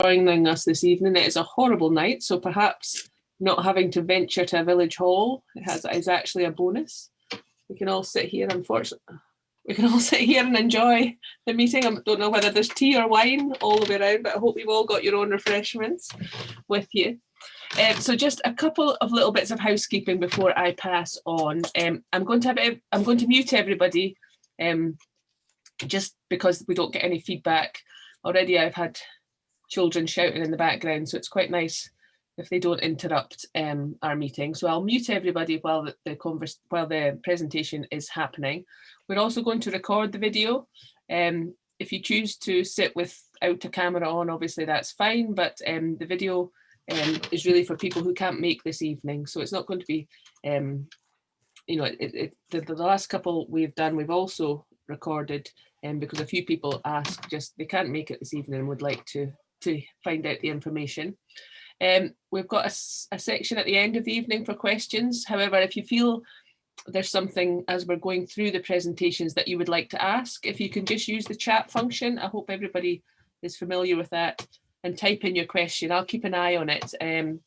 joining us this evening. It is a horrible night, so perhaps not having to venture to a village hall is actually a bonus. We can all sit here, unfortunately. We can all sit here and enjoy the meeting. I don't know whether there's tea or wine all the way around, but I hope you've all got your own refreshments with you. So just a couple of little bits of housekeeping before I pass on. I'm going to mute everybody, just because we don't get any feedback. Already I've had children shouting in the background, so it's quite nice if they don't interrupt our meeting. So I'll mute everybody while the presentation is happening. We're also going to record the video. If you choose to sit without a camera on, obviously that's fine, but the video is really for people who can't make this evening. So it's not going to be, the last couple we've done, we've also recorded because a few people asked, they can't make it this evening and would like to find out the information. We've got a section at the end of the evening for questions. However, if you feel there's something as we're going through the presentations that you would like to ask, if you can just use the chat function. I hope everybody is familiar with that, and type in your question. I'll keep an eye on it, and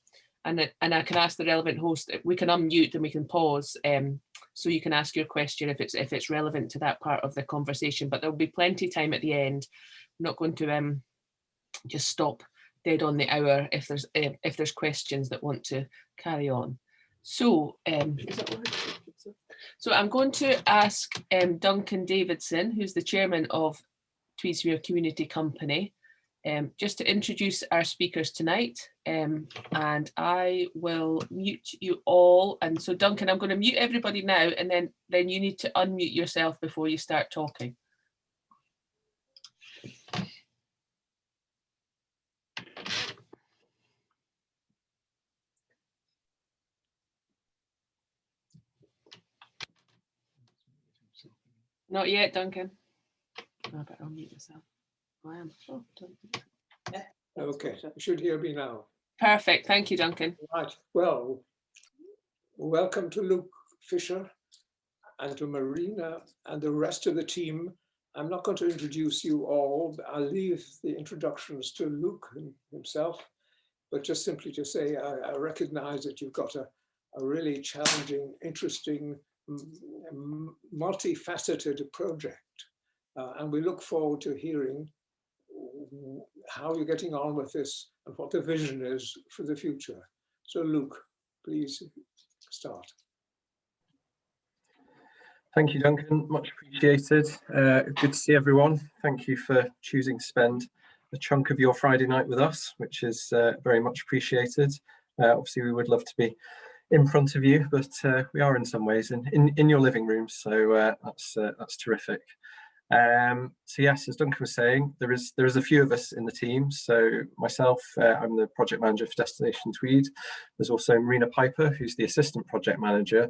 I can ask the relevant host. We can unmute and we can pause, so you can ask your question if it's relevant to that part of the conversation. But there'll be plenty of time at the end. I'm not going to just stop dead on the hour if there's questions that want to carry on. So is that what so I'm going to ask Duncan Davidson, who's the chairman of Tweedsmuir Community Company, just to introduce our speakers tonight, and I will mute you all. And so Duncan, I'm going to mute everybody now, and then you need to unmute yourself before you start talking. Not yet, Duncan. I better unmute myself. I am. Oh, yeah. Okay, you should hear me now. Perfect. Thank you, Duncan. Right. Well, welcome to Luke Fisher and to Marina and the rest of the team. I'm not going to introduce you all. I'll leave the introductions to Luke himself, but just simply to say I recognize that you've got a really challenging, interesting, multifaceted project, and we look forward to hearing how you're getting on with this and what the vision is for the future. So Luke, please start. Thank you, Duncan, much appreciated. Good to see everyone. Thank you for choosing to spend a chunk of your Friday night with us, which is very much appreciated. Obviously we would love to be in front of you, but we are in some ways in your living room, so that's terrific. So yes, as Duncan was saying, there is a few of us in the team. So myself, I'm the project manager for Destination Tweed. There's also Marina Piper, who's the assistant project manager,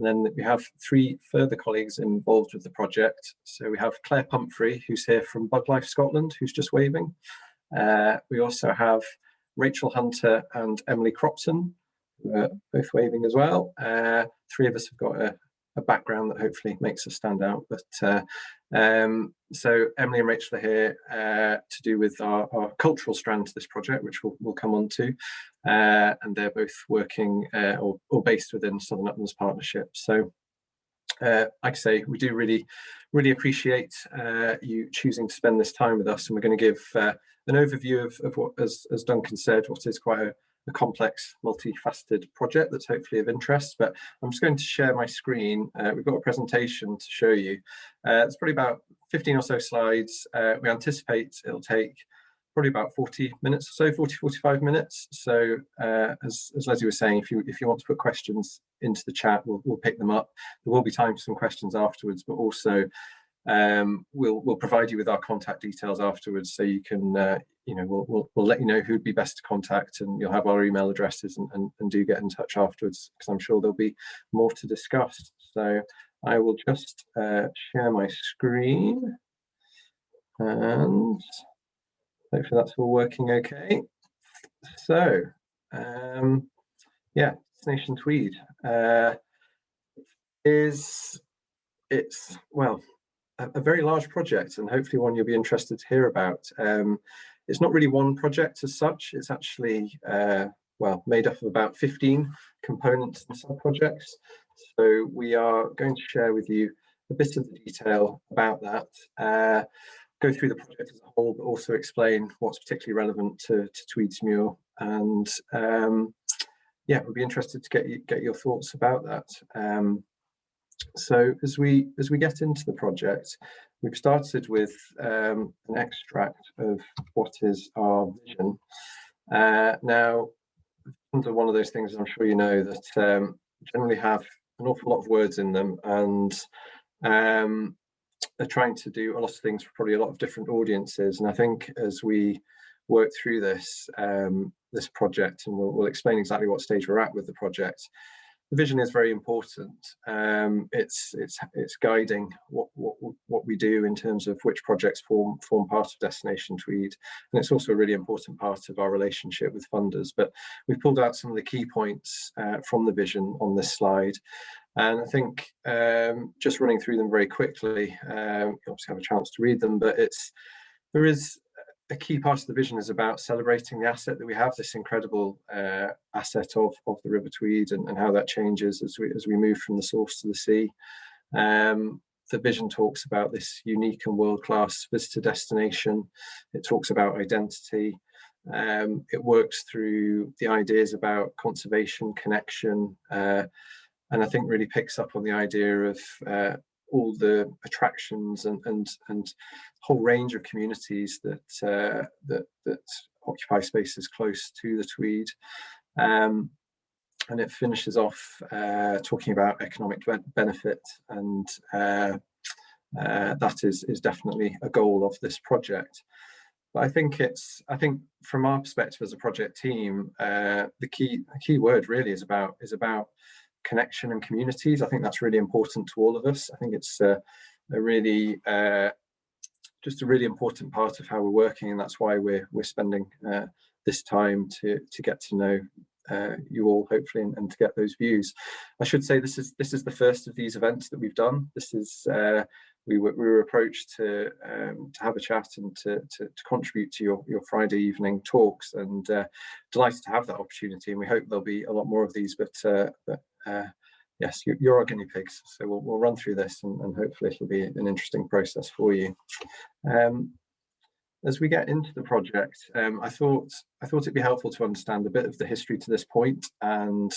and then we have 3 further colleagues involved with the project. So we have Claire Pumphrey, who's here from Bug Life Scotland, who's just waving. We also have Rachel Hunter and Emily Cropton, both waving as well. 3 of us have got a background that hopefully makes us stand out. But so Emily and Rachel are here to do with our cultural strand to this project, which we'll come on to. And they're both working or based within Southern Uplands Partnership. So like I say, we do really appreciate you choosing to spend this time with us, and we're going to give an overview of what, as Duncan said, what is quite a complex, multifaceted project that's hopefully of interest. But I'm just going to share my screen. We've got a presentation to show you. It's probably about 15 or so slides. We anticipate it'll take probably about 40 minutes or so, 45 minutes. So as Leslie was saying, if you want to put questions into the chat, we'll pick them up. There will be time for some questions afterwards, but also we'll provide you with our contact details afterwards, so you can we'll let you know who'd be best to contact, and you'll have our email addresses, and do get in touch afterwards, because I'm sure there'll be more to discuss. So I will just share my screen, and hopefully that's all working okay. So yeah, Destination Tweed it's well, a very large project, and hopefully one you'll be interested to hear about. it's not really one project as such. It's actually well, made up of about 15 components and sub-projects. So we are going to share with you a bit of the detail about that, go through the project as a whole, but also explain what's particularly relevant to Tweedsmuir. And yeah, we'd be interested to get your thoughts about that. So as we get into the project, we've started with an extract of what is our vision. Now, one of those things I'm sure you know that generally have an awful lot of words in them, and they're trying to do a lot of things for probably a lot of different audiences. And I think as we work through this this project, and we'll explain exactly what stage we're at with the project, the vision is very important. It's guiding what we do in terms of which projects form part of Destination Tweed, and it's also a really important part of our relationship with funders. But we've pulled out some of the key points from the vision on this slide, and I think just running through them very quickly, you obviously have a chance to read them, but there is a key part of the vision is about celebrating the asset that we have, this incredible asset of the River Tweed, and how that changes as we move from the source to the sea. The vision talks about this unique and world-class visitor destination. It talks about identity. It works through the ideas about conservation, connection, and I think really picks up on the idea of all the attractions and whole range of communities that occupy spaces close to the Tweed. And it finishes off talking about economic benefit, and that is definitely a goal of this project. But I think from our perspective as a project team, the key word really is about connection and communities. I think that's really important to all of us. I think it's just a really important part of how we're working, and that's why we're spending this time to get to know you all, hopefully, and to get those views. I should say this is the first of these events that we've done. This is we were approached to have a chat and to contribute to your Friday evening talks, and delighted to have that opportunity. And we hope there'll be a lot more of these. But yes, you're our guinea pigs, so we'll run through this, and hopefully it'll be an interesting process for you. As we get into the project, I thought it'd be helpful to understand a bit of the history to this point and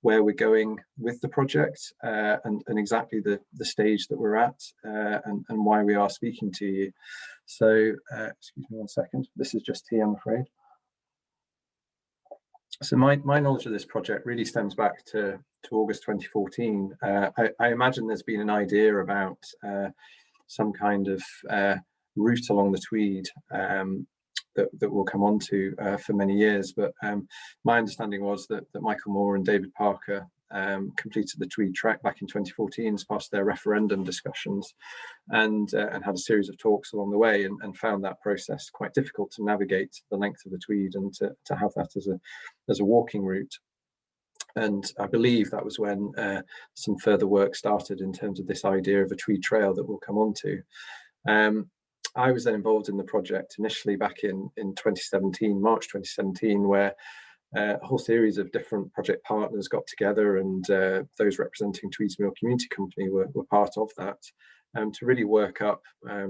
where we're going with the project, and exactly the stage that we're at, and why we are speaking to you. So, excuse me one second. This is just tea, I'm afraid. So my knowledge of this project really stems back to August 2014. I imagine there's been an idea about some kind of route along the Tweed that we'll come on to for many years. But my understanding was that Michael Moore and David Parker completed the Tweed track back in 2014 as part of their referendum discussions, and had a series of talks along the way, and found that process quite difficult to navigate the length of the Tweed and to have that as a walking route. And I believe that was when some further work started in terms of this idea of a Tweed trail that we'll come on to. I was then involved in the project initially back in 2017, March 2017, where a whole series of different project partners got together, and those representing Tweedsmuir Community Company were part of that, to really work up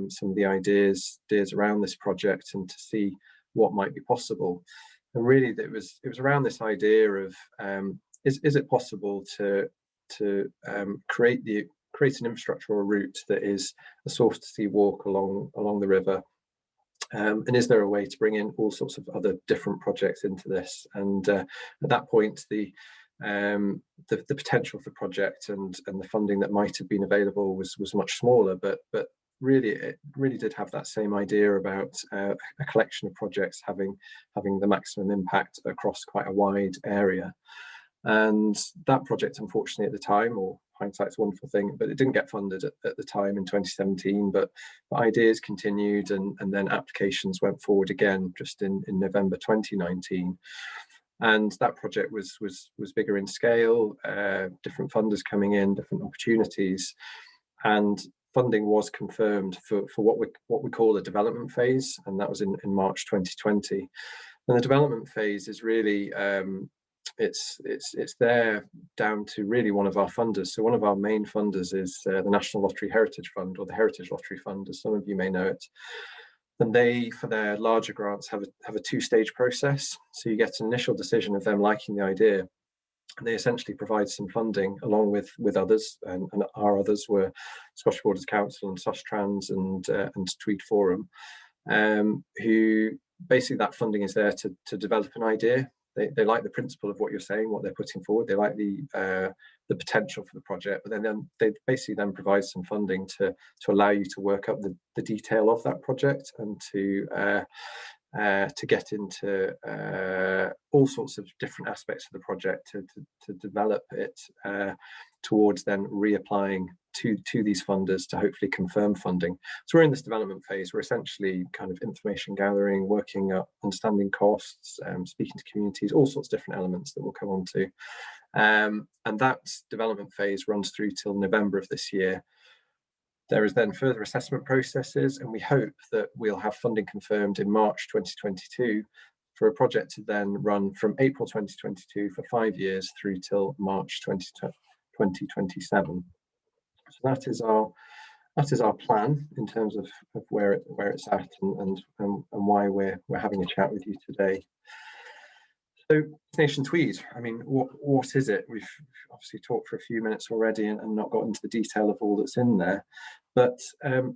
some of the ideas around this project and to see what might be possible. And really, it was around this idea of is it possible to create an infrastructure or a route that is a source to sea walk along the river, and is there a way to bring in all sorts of other different projects into this? And at that point, the potential for the project and the funding that might have been available was much smaller, but really it really did have that same idea about a collection of projects having the maximum impact across quite a wide area. And that project, unfortunately, at the time, or hindsight's a wonderful thing, but it didn't get funded at the time in 2017. But ideas continued, and then applications went forward again just in November 2019. And that project was bigger in scale, different funders coming in, different opportunities. And funding was confirmed for what we call the development phase, and that was in March 2020. And the development phase is really it's there down to really one of our funders. So one of our main funders is the National Lottery Heritage Fund, or the Heritage Lottery Fund, as some of you may know it. And they, for their larger grants, have a two-stage process. So you get an initial decision of them liking the idea, and they essentially provide some funding along with others, and our others were Scottish Borders Council and Sustrans and Tweed Forum, who basically that funding is there to develop an idea. They like the principle of what you're saying, what they're putting forward. They like the potential for the project, but then they basically then provide some funding to allow you to work up the detail of that project and to get into all sorts of different aspects of the project to develop it towards then reapplying to these funders to hopefully confirm funding. So we're in this development phase. We're essentially kind of information gathering, working up, understanding costs, speaking to communities, all sorts of different elements that we'll come on to. And that development phase runs through till November of this year. There is then further assessment processes, and we hope that we'll have funding confirmed in March 2022 for a project to then run from April 2022 for 5 years through till March 2027. So that is our plan in terms of where it's at and why we're having a chat with you today. So Destination Tweed, I mean, what is it? We've obviously talked for a few minutes already and not got into the detail of all that's in there, but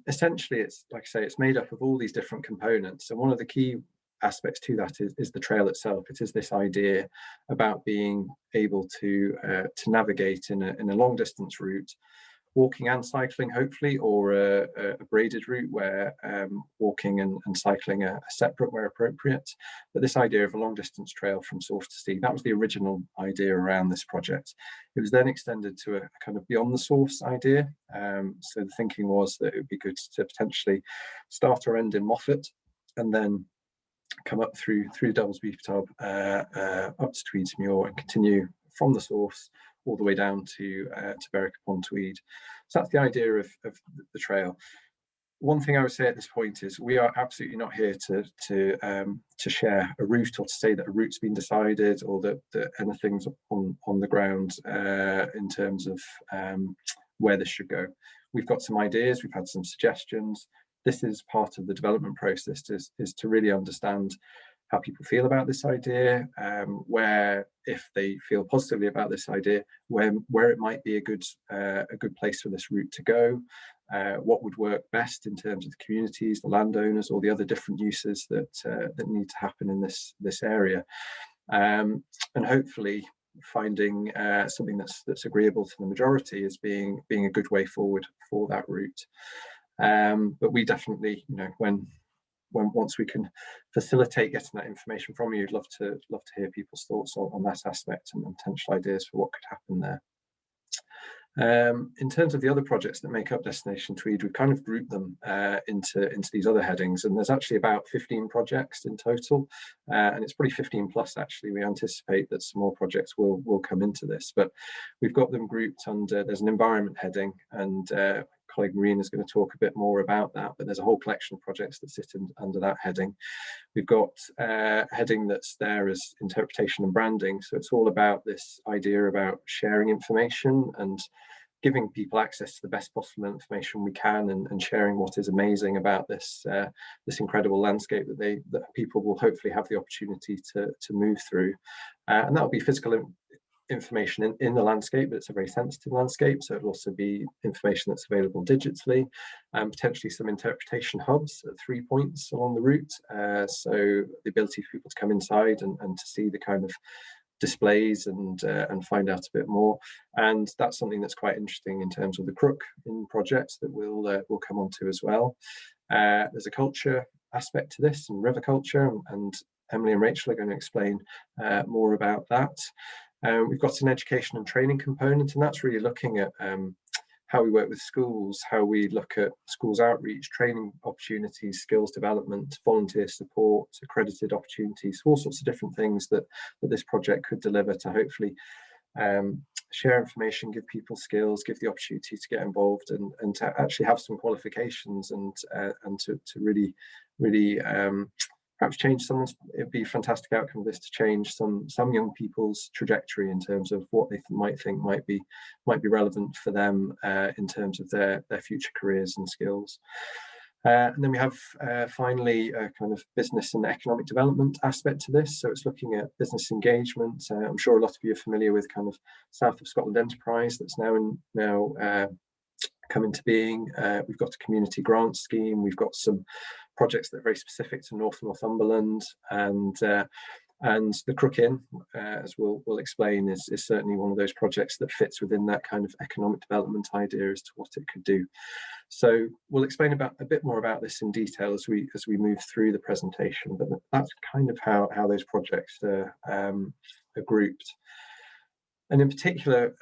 essentially it's, like I say, it's made up of all these different components. And one of the key aspects to that is the trail itself. It is this idea about being able to navigate in a long distance route, walking and cycling, hopefully, or a braided route where walking and cycling are separate where appropriate. But this idea of a long distance trail from source to sea, that was the original idea around this project. It was then extended to a kind of beyond the source idea. So the thinking was that it would be good to potentially start or end in Moffat and then come up through Devil's Beef Tub up to Tweedsmuir and continue from the source all the way down to Berwick upon Tweed. So that's the idea of the trail. One thing I would say at this point is we are absolutely not here to share a route or to say that a route's been decided or that anything's on the ground in terms of where this should go. We've got some ideas, we've had some suggestions. This is part of the development process, is to really understand how people feel about this idea, where, if they feel positively about this idea, where it might be a good place for this route to go, what would work best in terms of the communities, the landowners, or the other different uses that need to happen in this area, and hopefully finding something that's agreeable to the majority as being a good way forward for that route. But we definitely, once we can facilitate getting that information from you, I'd love to hear people's thoughts on that aspect and potential ideas for what could happen there. In terms of the other projects that make up Destination Tweed, we've kind of grouped them into these other headings, and there's actually about 15 projects in total, and it's probably 15 plus actually. We anticipate that some more projects will come into this, but we've got them grouped under, there's an environment heading, and colleague Marina is going to talk a bit more about that, but there's a whole collection of projects that sit under that heading. We've got a heading that's there as interpretation and branding, so it's all about this idea about sharing information and giving people access to the best possible information we can, and sharing what is amazing about this incredible landscape that people will hopefully have the opportunity to move through, and that will be physical information in the landscape, but it's a very sensitive landscape, so it'll also be information that's available digitally, and potentially some interpretation hubs at 3 points along the route, so the ability for people to come inside and to see the kind of displays and find out a bit more. And that's something that's quite interesting in terms of the crook in projects that we'll come on to as well. There's a culture aspect to this, and river culture, and Emily and Rachel are going to explain more about that. We've got an education and training component, and that's really looking at how we work with schools, how we look at schools outreach, training opportunities, skills development, volunteer support, accredited opportunities, all sorts of different things that this project could deliver to hopefully share information, give people skills, give the opportunity to get involved and to actually have some qualifications and to really perhaps change someone's. It'd be a fantastic outcome of this to change some young people's trajectory in terms of what they might think might be relevant for them in terms of their future careers and skills. And then we have finally a kind of business and economic development aspect to this. So it's looking at business engagement. I'm sure a lot of you are familiar with kind of South of Scotland Enterprise that's now come into being. We've got a community grant scheme. We've got some projects that are very specific to Northumberland, and the Crook Inn, as we'll explain, is certainly one of those projects that fits within that kind of economic development idea as to what it could do. So we'll explain a bit more about this in detail as we move through the presentation, but that's kind of how those projects are grouped. And in particular,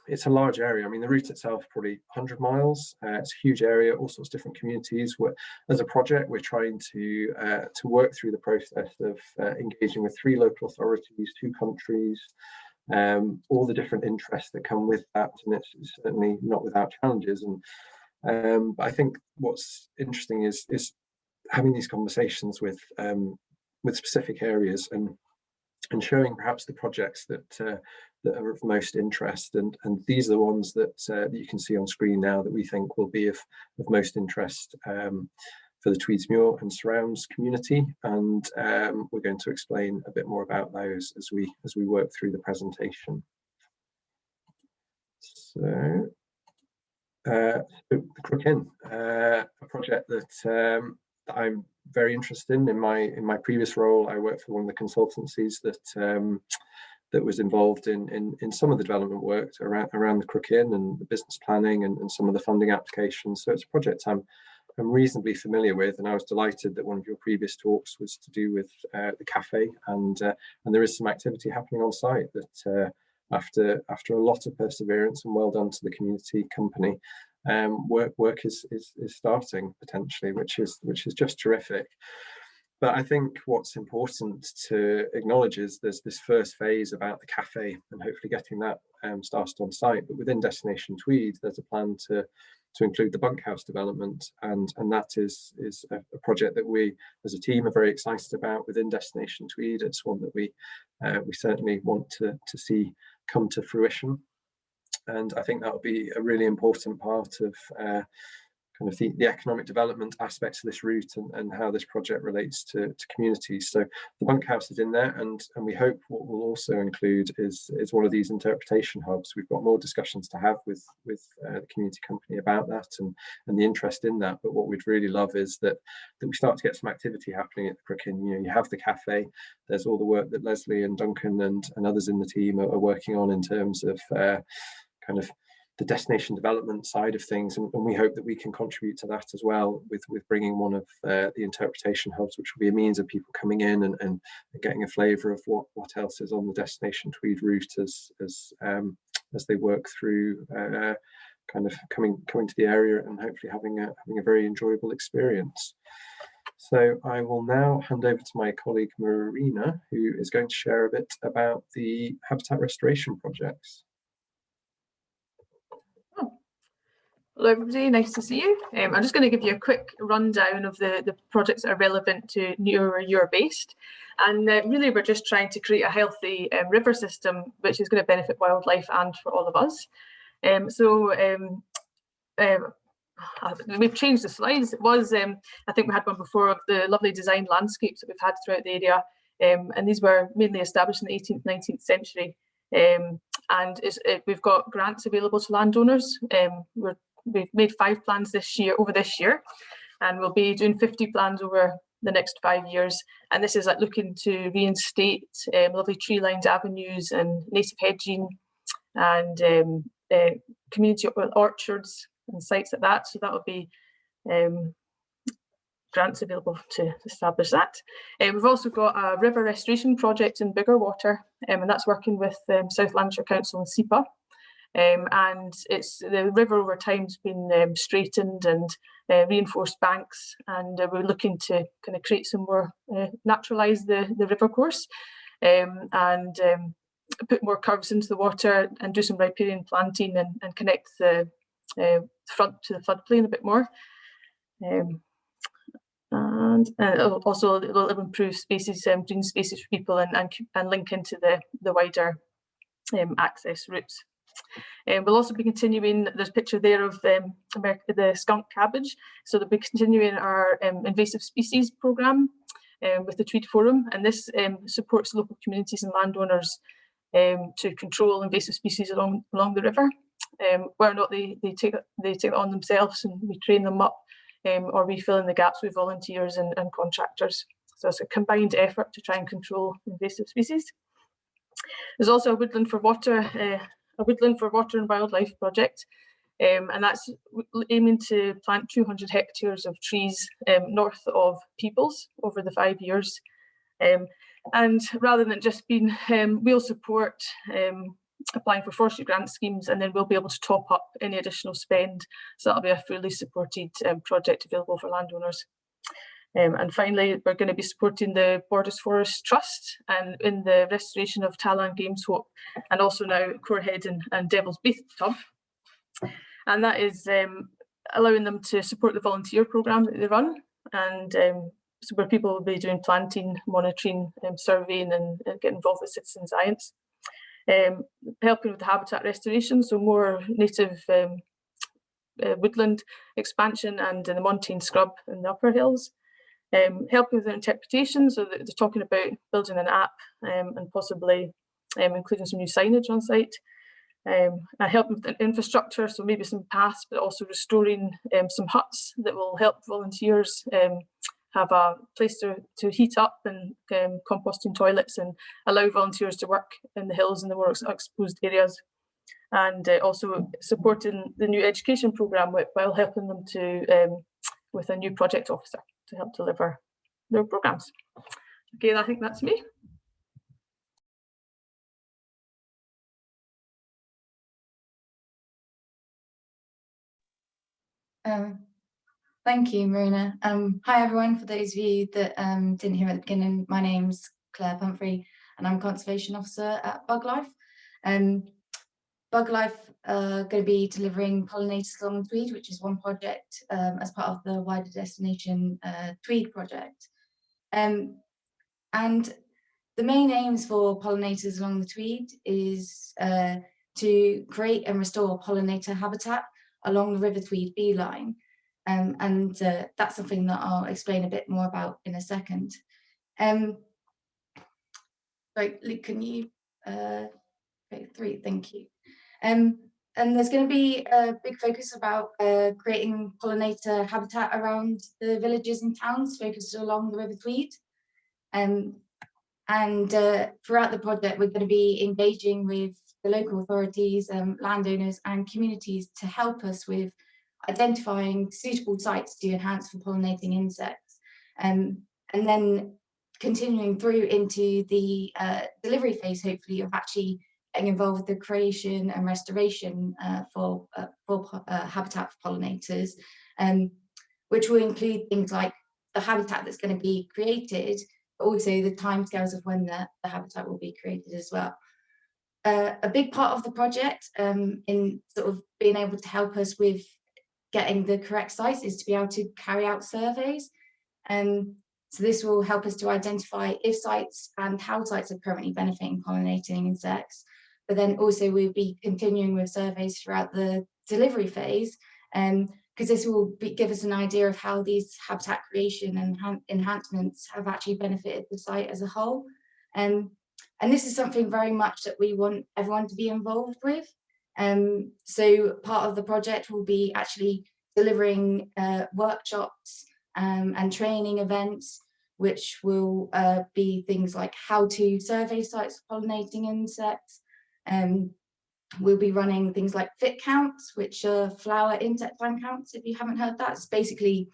it's a large area. I mean, the route itself probably 100 miles. It's a huge area, all sorts of different communities. As a project, we're trying to work through the process of engaging with 3 local authorities, 2 countries, all the different interests that come with that, and it's certainly not without challenges. And but I think what's interesting is having these conversations with specific areas and showing perhaps the projects that are of most interest, and these are the ones that you can see on screen now that we think will be of most interest for the Tweedsmuir and surrounds community, and we're going to explain a bit more about those as we work through the presentation. So the Crook Inn, a project that I'm very interested in. In my previous role, I worked for one of the consultancies that was involved in some of the development work around the Crook Inn and the business planning and some of the funding applications. So it's a project I'm reasonably familiar with, and I was delighted that one of your previous talks was to do with the cafe, and there is some activity happening on site that after a lot of perseverance, and well done to the community company, work is starting potentially, which is just terrific. But I think what's important to acknowledge is there's this first phase about the cafe and hopefully getting that started on site. But within Destination Tweed, there's a plan to include the bunkhouse development, and that is a project that we as a team are very excited about within Destination Tweed. It's one that we certainly want to see come to fruition, and I think that will be a really important part of kind of the economic development aspects of this route and how this project relates to communities. So the bunkhouse is in there, and we hope what we'll also include is one of these interpretation hubs. We've got more discussions to have with the community company about that and the interest in that. But what we'd really love is that we start to get some activity happening at the Crook Inn. You know, you have the cafe. There's all the work that Leslie and Duncan and others in the team are working on in terms of kind of the destination development side of things, and we hope that we can contribute to that as well with bringing one of the interpretation hubs, which will be a means of people coming in and getting a flavour of what else is on the Destination Tweed route as they work through kind of coming to the area and hopefully having a very enjoyable experience. So I will now hand over to my colleague Marina, who is going to share a bit about the habitat restoration projects. Hello everybody, nice to see you. I'm just going to give you a quick rundown of the projects that are relevant to where you're based, and really we're just trying to create a healthy river system which is going to benefit wildlife and for all of us. We've changed the slides. It was, I think we had one before of the lovely design landscapes that we've had throughout the area, and these were mainly established in the 18th, 19th century, and we've got grants available to landowners. We've made 5 plans over this year, and we'll be doing 50 plans over the next 5 years. And this is like looking to reinstate lovely tree-lined avenues and native hedging and community orchards and sites like that. So that will be grants available to establish that. We've also got a river restoration project in Bigger Water, and that's working with South Lanarkshire Council and SEPA. And it's the river over time's been straightened and reinforced banks, and we're looking to kind of create some more naturalise the river course, and put more curves into the water and do some riparian planting and connect the front to the floodplain a bit more. And also it'll improve spaces, green spaces for people and link into the wider access routes. We'll also be continuing, there's a picture there of the skunk cabbage. So they'll be continuing our invasive species programme with the Tweed Forum, and this supports local communities and landowners to control invasive species along the river. Whether or not they take it on themselves, and we train them up, or we fill in the gaps with volunteers and contractors. So it's a combined effort to try and control invasive species. There's also a woodland for water and wildlife project, and that's aiming to plant 200 hectares of trees north of Peebles over the 5 years. And rather than just being, we'll support applying for forestry grant schemes, and then we'll be able to top up any additional spend. So that'll be a fully supported project available for landowners. And finally, we're going to be supporting the Borders Forest Trust and in the restoration of Talan Games Hope, and also now Corehead and Devil's Bathtub. And that is allowing them to support the volunteer programme that they run, and so where people will be doing planting, monitoring, surveying, and getting involved with citizen science. Helping with the habitat restoration, so more native woodland expansion and the montane scrub in the upper hills. Helping with the interpretation, so that they're talking about building an app and possibly including some new signage on site. Helping with the infrastructure, so maybe some paths, but also restoring some huts that will help volunteers have a place to heat up, and composting toilets, and allow volunteers to work in the hills and the more exposed areas. And also supporting the new education programme while helping them to with a new project officer to help deliver their programmes. Okay, I think that's me. Thank you, Marina. Hi everyone, for those of you that didn't hear at the beginning, my name's Claire Pumphrey and I'm Conservation Officer at BugLife. BugLife are going to be delivering pollinators along the Tweed, which is one project as part of the wider destination Tweed project. And the main aims for pollinators along the Tweed is to create and restore pollinator habitat along the River Tweed beeline. And that's something that I'll explain a bit more about in a second. Sorry, Luke, can you, okay, 3, thank you. And there's going to be a big focus about creating pollinator habitat around the villages and towns focused along the River Tweed. And throughout the project, we're going to be engaging with the local authorities, landowners and communities to help us with identifying suitable sites to enhance for pollinating insects, and then continuing through into the delivery phase, hopefully, of actually getting involved with the creation and restoration for habitat for pollinators, which will include things like the habitat that's going to be created, but also the timescales of when the habitat will be created as well. A big part of the project in sort of being able to help us with getting the correct sites is to be able to carry out surveys. So this will help us to identify if sites and how sites are currently benefiting pollinating insects. But then also we'll be continuing with surveys throughout the delivery phase, because this will give us an idea of how these habitat creation and enhancements have actually benefited the site as a whole. And this is something very much that we want everyone to be involved with. So part of the project will be actually delivering workshops and training events, which will be things like how to survey sites for pollinating insects. We'll be running things like fit counts, which are flower insect fan counts. If you haven't heard that, it's basically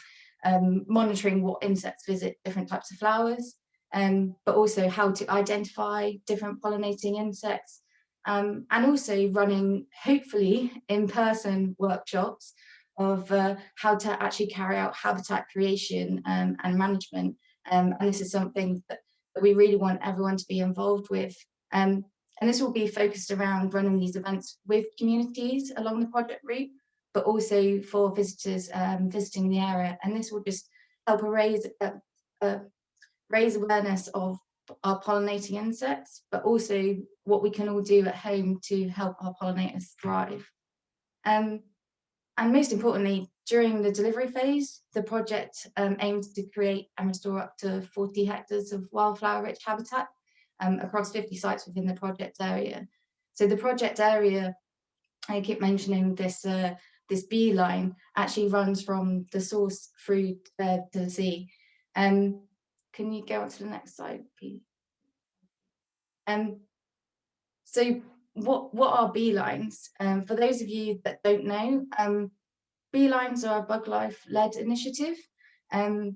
monitoring what insects visit different types of flowers, but also how to identify different pollinating insects. And also running, hopefully, in-person workshops of how to actually carry out habitat creation and management. And this is something that we really want everyone to be involved with. And this will be focused around running these events with communities along the project route, but also for visitors visiting the area. And this will just help raise awareness of our pollinating insects, but also what we can all do at home to help our pollinators thrive. And most importantly, during the delivery phase, the project aims to create and restore up to 40 hectares of wildflower-rich habitat across 50 sites within the project area. So the project area, I keep mentioning this, this bee line actually runs from the source through to the sea. Can you go on to the next slide, please? So what are bee lines? For those of you that don't know, bee lines are a bug life-led initiative, and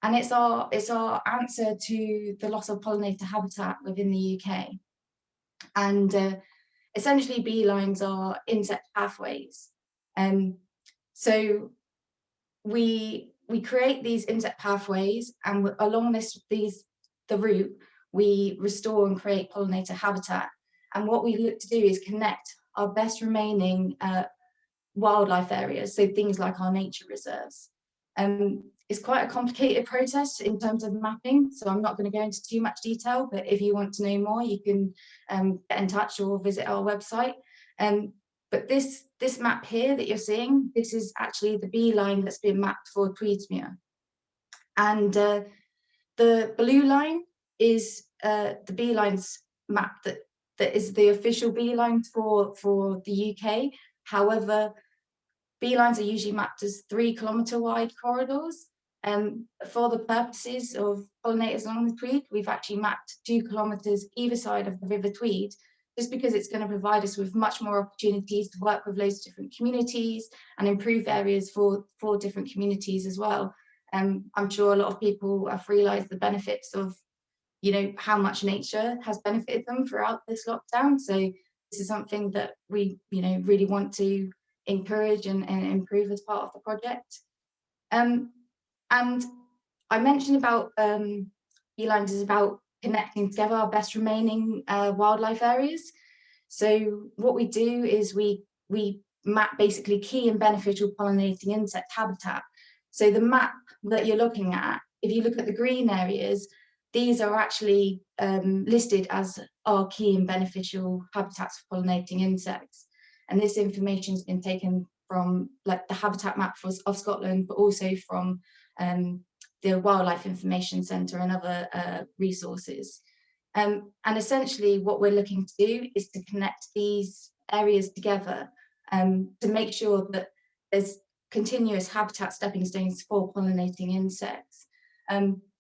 it's our answer to the loss of pollinator habitat within the UK. And essentially, bee lines are insect pathways. So we create these insect pathways, and along the route, we restore and create pollinator habitat. And what we look to do is connect our best remaining wildlife areas, so things like our nature reserves. It's quite a complicated process in terms of mapping, so I'm not going to go into too much detail, but if you want to know more, you can get in touch or visit our website. But this map here that you're seeing, this is actually the bee line that's been mapped for Tweedsmuir. And the blue line is the bee lines map that is the official bee line for the UK. However, bee lines are usually mapped as 3-kilometre wide corridors. For the purposes of pollinators along the Tweed, we've actually mapped 2 kilometres either side of the River Tweed, just because it's going to provide us with much more opportunities to work with loads of different communities and improve areas for different communities as well. I'm sure a lot of people have realised the benefits of, you know, how much nature has benefited them throughout this lockdown. So this is something that we, you know, really want to encourage and improve as part of the project. And I mentioned about bee lines is about connecting together our best remaining wildlife areas. So what we do is we map basically key and beneficial pollinating insect habitat. So the map that you're looking at, if you look at the green areas, these are actually listed as our key and beneficial habitats for pollinating insects. And this information has been taken from like the habitat map of Scotland, but also from the Wildlife Information Centre and other resources. And essentially what we're looking to do is to connect these areas together to make sure that there's continuous habitat stepping stones for pollinating insects.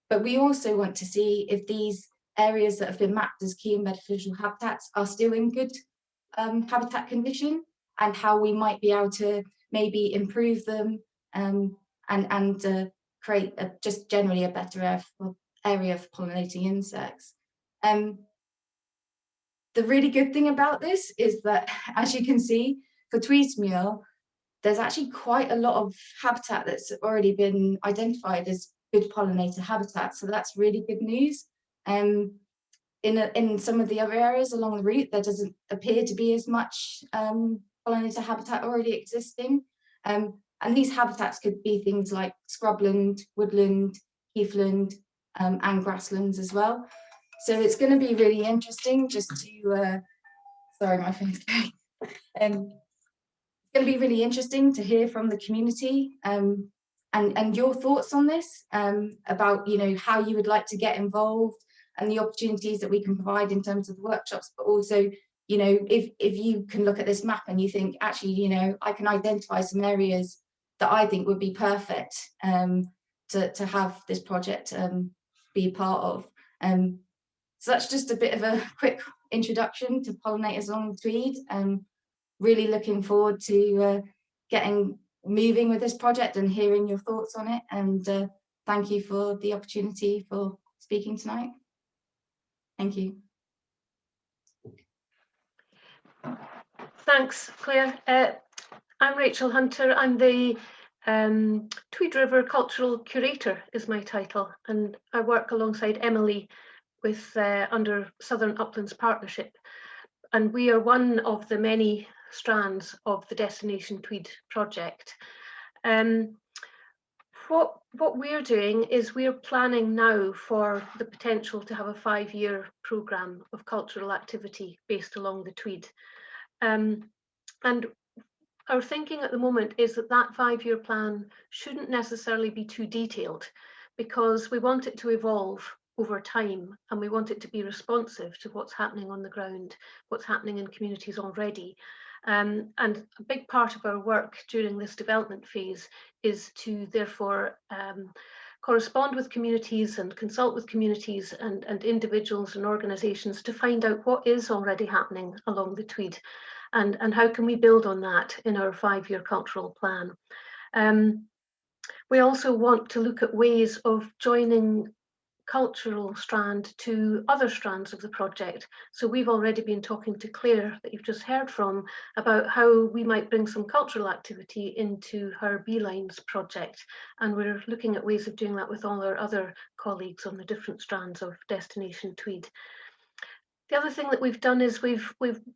But we also want to see if these areas that have been mapped as key and beneficial habitats are still in good habitat condition, and how we might be able to maybe improve them and create just generally a better area for pollinating insects. The really good thing about this is that, as you can see, for Tweedsmuir, there's actually quite a lot of habitat that's already been identified as good pollinator habitat, so that's really good news. In some of the other areas along the route, there doesn't appear to be as much pollinator habitat already existing. And these habitats could be things like scrubland, woodland, heathland, and grasslands as well. So it's going to be really interesting just to, sorry, my phone's going. It's going to be really interesting to hear from the community and your thoughts on this, about, you know, how you would like to get involved and the opportunities that we can provide in terms of the workshops, but also, you know, if you can look at this map and you think, actually, you know, I can identify some areas that I think would be perfect to have this project be part of. So that's just a bit of a quick introduction to pollinators along the Tweed. Really looking forward to getting moving with this project and hearing your thoughts on it. And thank you for the opportunity for speaking tonight. Thank you. Thanks, Claire. I'm Rachel Hunter. I'm the Tweed River Cultural Curator is my title, and I work alongside Emily with under Southern Uplands Partnership. and we are one of the many strands of the Destination Tweed project. What we're doing is we're planning now for the potential to have a 5-year programme of cultural activity based along the Tweed. And our thinking at the moment is that that 5-year plan shouldn't necessarily be too detailed, because we want it to evolve over time, and we want it to be responsive to what's happening on the ground, what's happening in communities already. And a big part of our work during this development phase is to therefore correspond with communities and consult with communities and individuals and organisations to find out what is already happening along the Tweed, and how can we build on that in our 5-year cultural plan. We also want to look at ways of joining cultural strand to other strands of the project. So we've already been talking to Claire, that you've just heard from, about how we might bring some cultural activity into her Beelines project, and we're looking at ways of doing that with all our other colleagues on the different strands of Destination Tweed. The other thing that we've done is we've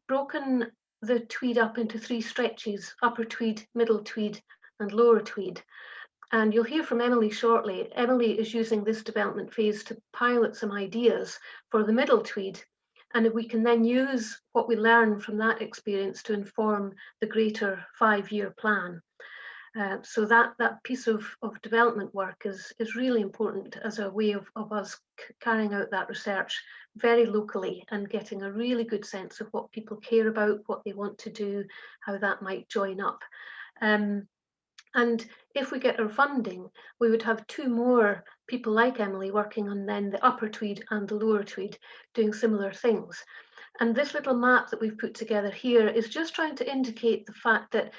broken the Tweed up into 3 stretches: Upper Tweed, Middle Tweed and Lower Tweed. And you'll hear from Emily shortly. Emily is using this development phase to pilot some ideas for the Middle Tweed. And if we can then use what we learn from that experience to inform the greater 5-year plan. So that piece of development work is really important as a way of us carrying out that research very locally and getting a really good sense of what people care about, what they want to do, how that might join up. And if we get our funding, we would have 2 more people like Emily working on then the Upper Tweed and the Lower Tweed, doing similar things. And this little map that we've put together here is just trying to indicate the fact that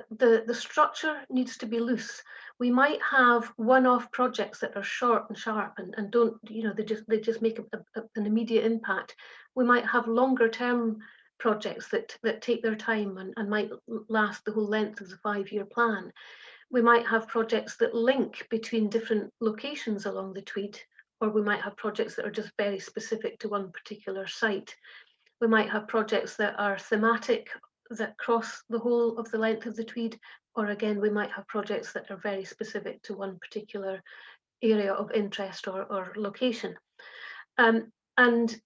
the structure needs to be loose. We might have one-off projects that are short and sharp and don't, you know, they just make an immediate impact. We might have longer term projects that take their time and might last the whole length of the 5-year plan. We might have projects that link between different locations along the Tweed, or we might have projects that are just very specific to one particular site. We might have projects that are thematic, that cross the whole of the length of the Tweed, or again, we might have projects that are very specific to one particular area of interest or location. And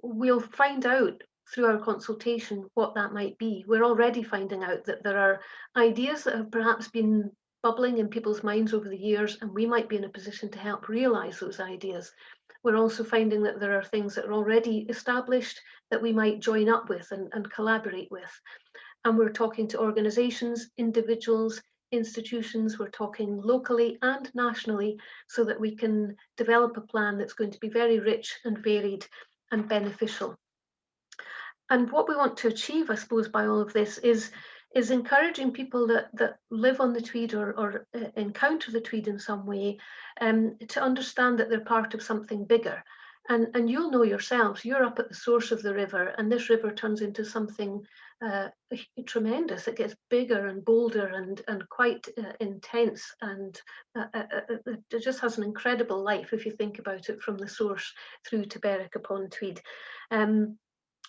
we'll find out through our consultation what that might be. We're already finding out that there are ideas that have perhaps been bubbling in people's minds over the years, and we might be in a position to help realise those ideas. We're also finding that there are things that are already established that we might join up with and collaborate with. And we're talking to organisations, individuals, institutions, we're talking locally and nationally, so that we can develop a plan that's going to be very rich and varied and beneficial. And what we want to achieve, I suppose, by all of this is encouraging people that live on the Tweed or encounter the Tweed in some way to understand that they're part of something bigger. And you'll know yourselves, you're up at the source of the river, and this river turns into something tremendous. It gets bigger and bolder and quite intense, and it just has an incredible life if you think about it from the source through to Berwick upon Tweed.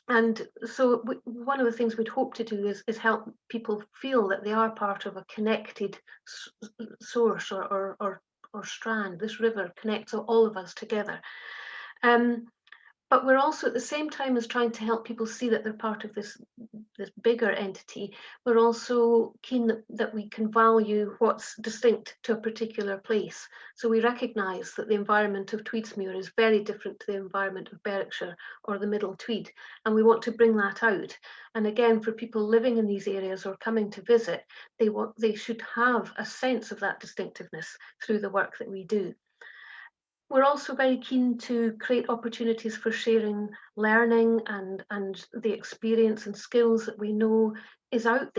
And so one of the things we'd hope to do is help people feel that they are part of a connected source or strand. This river connects all of us together. But we're also, at the same time as trying to help people see that they're part of this bigger entity, we're also keen that we can value what's distinct to a particular place. So we recognise that the environment of Tweedsmuir is very different to the environment of Berwickshire or the Middle Tweed, and we want to bring that out. And again, for people living in these areas or coming to visit, they should have a sense of that distinctiveness through the work that we do. We're also very keen to create opportunities for sharing learning and the experience and skills that we know are out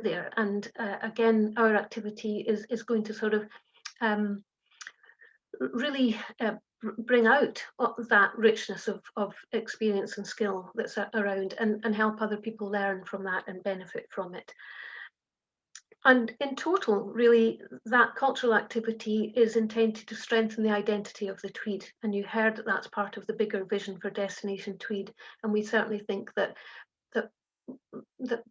there. And again, our activity is going to sort of really bring out that richness of experience and skill that's around and help other people learn from that and benefit from it. And in total, really, that cultural activity is intended to strengthen the identity of the Tweed. And you heard that that's part of the bigger vision for Destination Tweed. And we certainly think that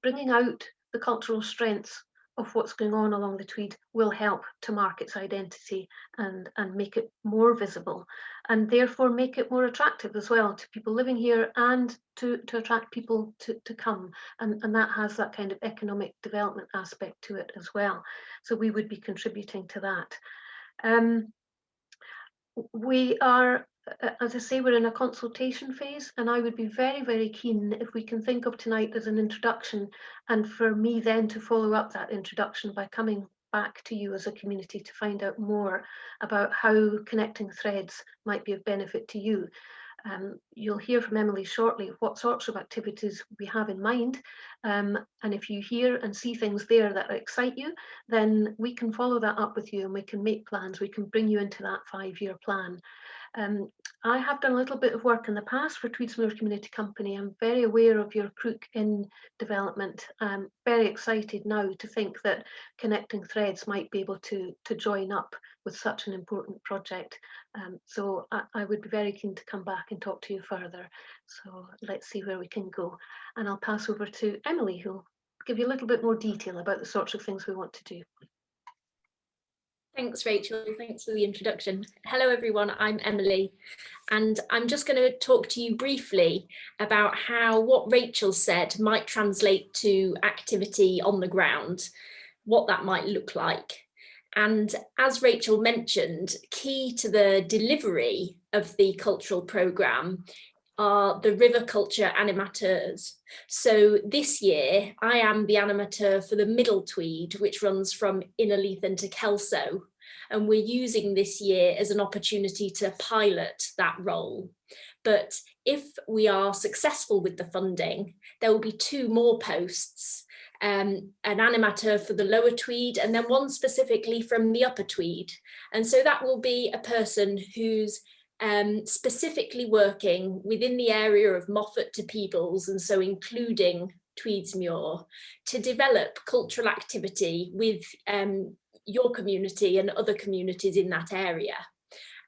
bringing out the cultural strengths of what's going on along the Tweed will help to mark its identity and make it more visible, and therefore make it more attractive as well to people living here, and to attract people to come, and that has that kind of economic development aspect to it as well. So we would be contributing to that. We are, as I say, we're in a consultation phase, and I would be very, very keen if we can think of tonight as an introduction, and for me then to follow up that introduction by coming back to you as a community to find out more about how connecting threads might be of benefit to you. You'll hear from Emily shortly what sorts of activities we have in mind, and if you hear and see things there that excite you, then we can follow that up with you, and we can make plans. We can bring you into that 5-year plan. I have done a little bit of work in the past for Tweedsmuir Community Company. I'm very aware of your Crook in development. I'm very excited now to think that Connecting Threads might be able to join up with such an important project. So I would be very keen to come back and talk to you further. So let's see where we can go. And I'll pass over to Emily, who'll give you a little bit more detail about the sorts of things we want to do. Thanks, Rachel. Thanks for the introduction. Hello, everyone. I'm Emily, and I'm just going to talk to you briefly about how what Rachel said might translate to activity on the ground, what that might look like. And as Rachel mentioned, key to the delivery of the cultural programme are the river culture animateurs. So this year, I am the animateur for the Middle Tweed, which runs from Innerleithen to Kelso. And we're using this year as an opportunity to pilot that role. But if we are successful with the funding, there will be 2 more posts, an animateur for the Lower Tweed and then one specifically from the Upper Tweed. And so that will be a person who's specifically working within the area of Moffat to Peebles, and so including Tweedsmuir, to develop cultural activity with your community and other communities in that area.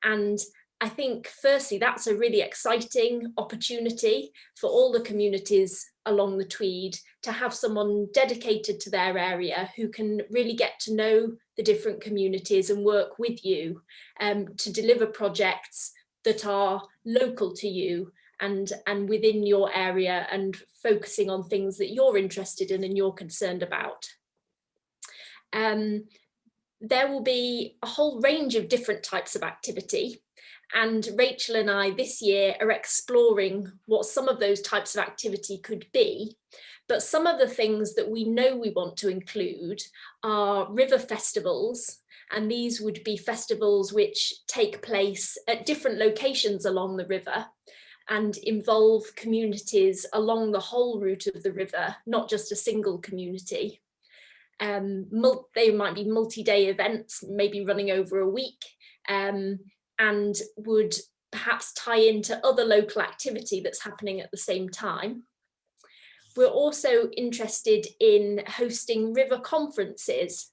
And I think firstly, that's a really exciting opportunity for all the communities along the Tweed to have someone dedicated to their area who can really get to know the different communities and work with you to deliver projects that are local to you and within your area, and focusing on things that you're interested in and you're concerned about. There will be a whole range of different types of activity, and Rachel and I this year are exploring what some of those types of activity could be. But some of the things that we know we want to include are river festivals, and these would be festivals which take place at different locations along the river and involve communities along the whole route of the river, not just a single community. They might be multi-day events, maybe running over a week, and would perhaps tie into other local activity that's happening at the same time. We're also interested in hosting river conferences.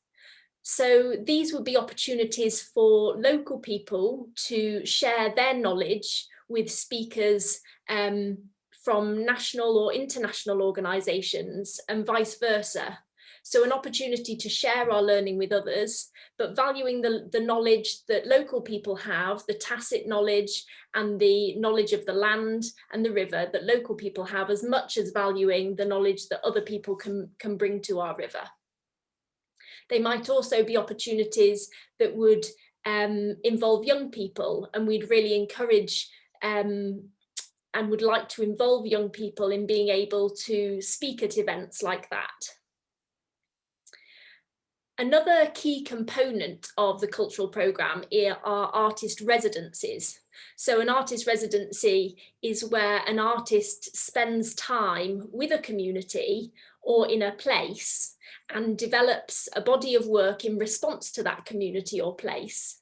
So these would be opportunities for local people to share their knowledge with speakers from national or international organisations and vice versa. So an opportunity to share our learning with others, but valuing the knowledge that local people have, the tacit knowledge and the knowledge of the land and the river that local people have, as much as valuing the knowledge that other people can bring to our river. They might also be opportunities that would involve young people, and we'd really encourage and would like to involve young people in being able to speak at events like that. Another key component of the cultural programme are artist residencies. So an artist residency is where an artist spends time with a community or in a place and develops a body of work in response to that community or place.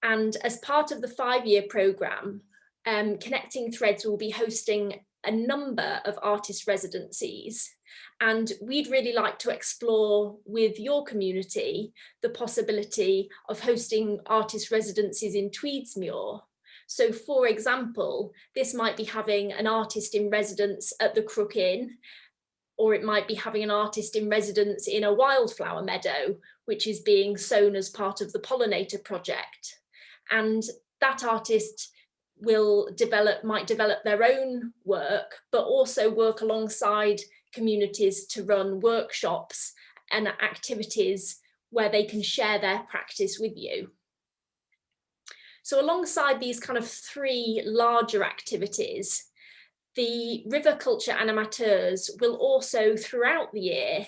And as part of the 5-year programme, Connecting Threads will be hosting a number of artist residencies, and we'd really like to explore with your community the possibility of hosting artist residencies in Tweedsmuir. So for example, this might be having an artist in residence at the Crook Inn, or it might be having an artist in residence in a wildflower meadow, which is being sown as part of the pollinator project. And that artist might develop their own work, but also work alongside communities to run workshops and activities where they can share their practice with you. So alongside these kind of 3 larger activities, the river culture animateurs will also throughout the year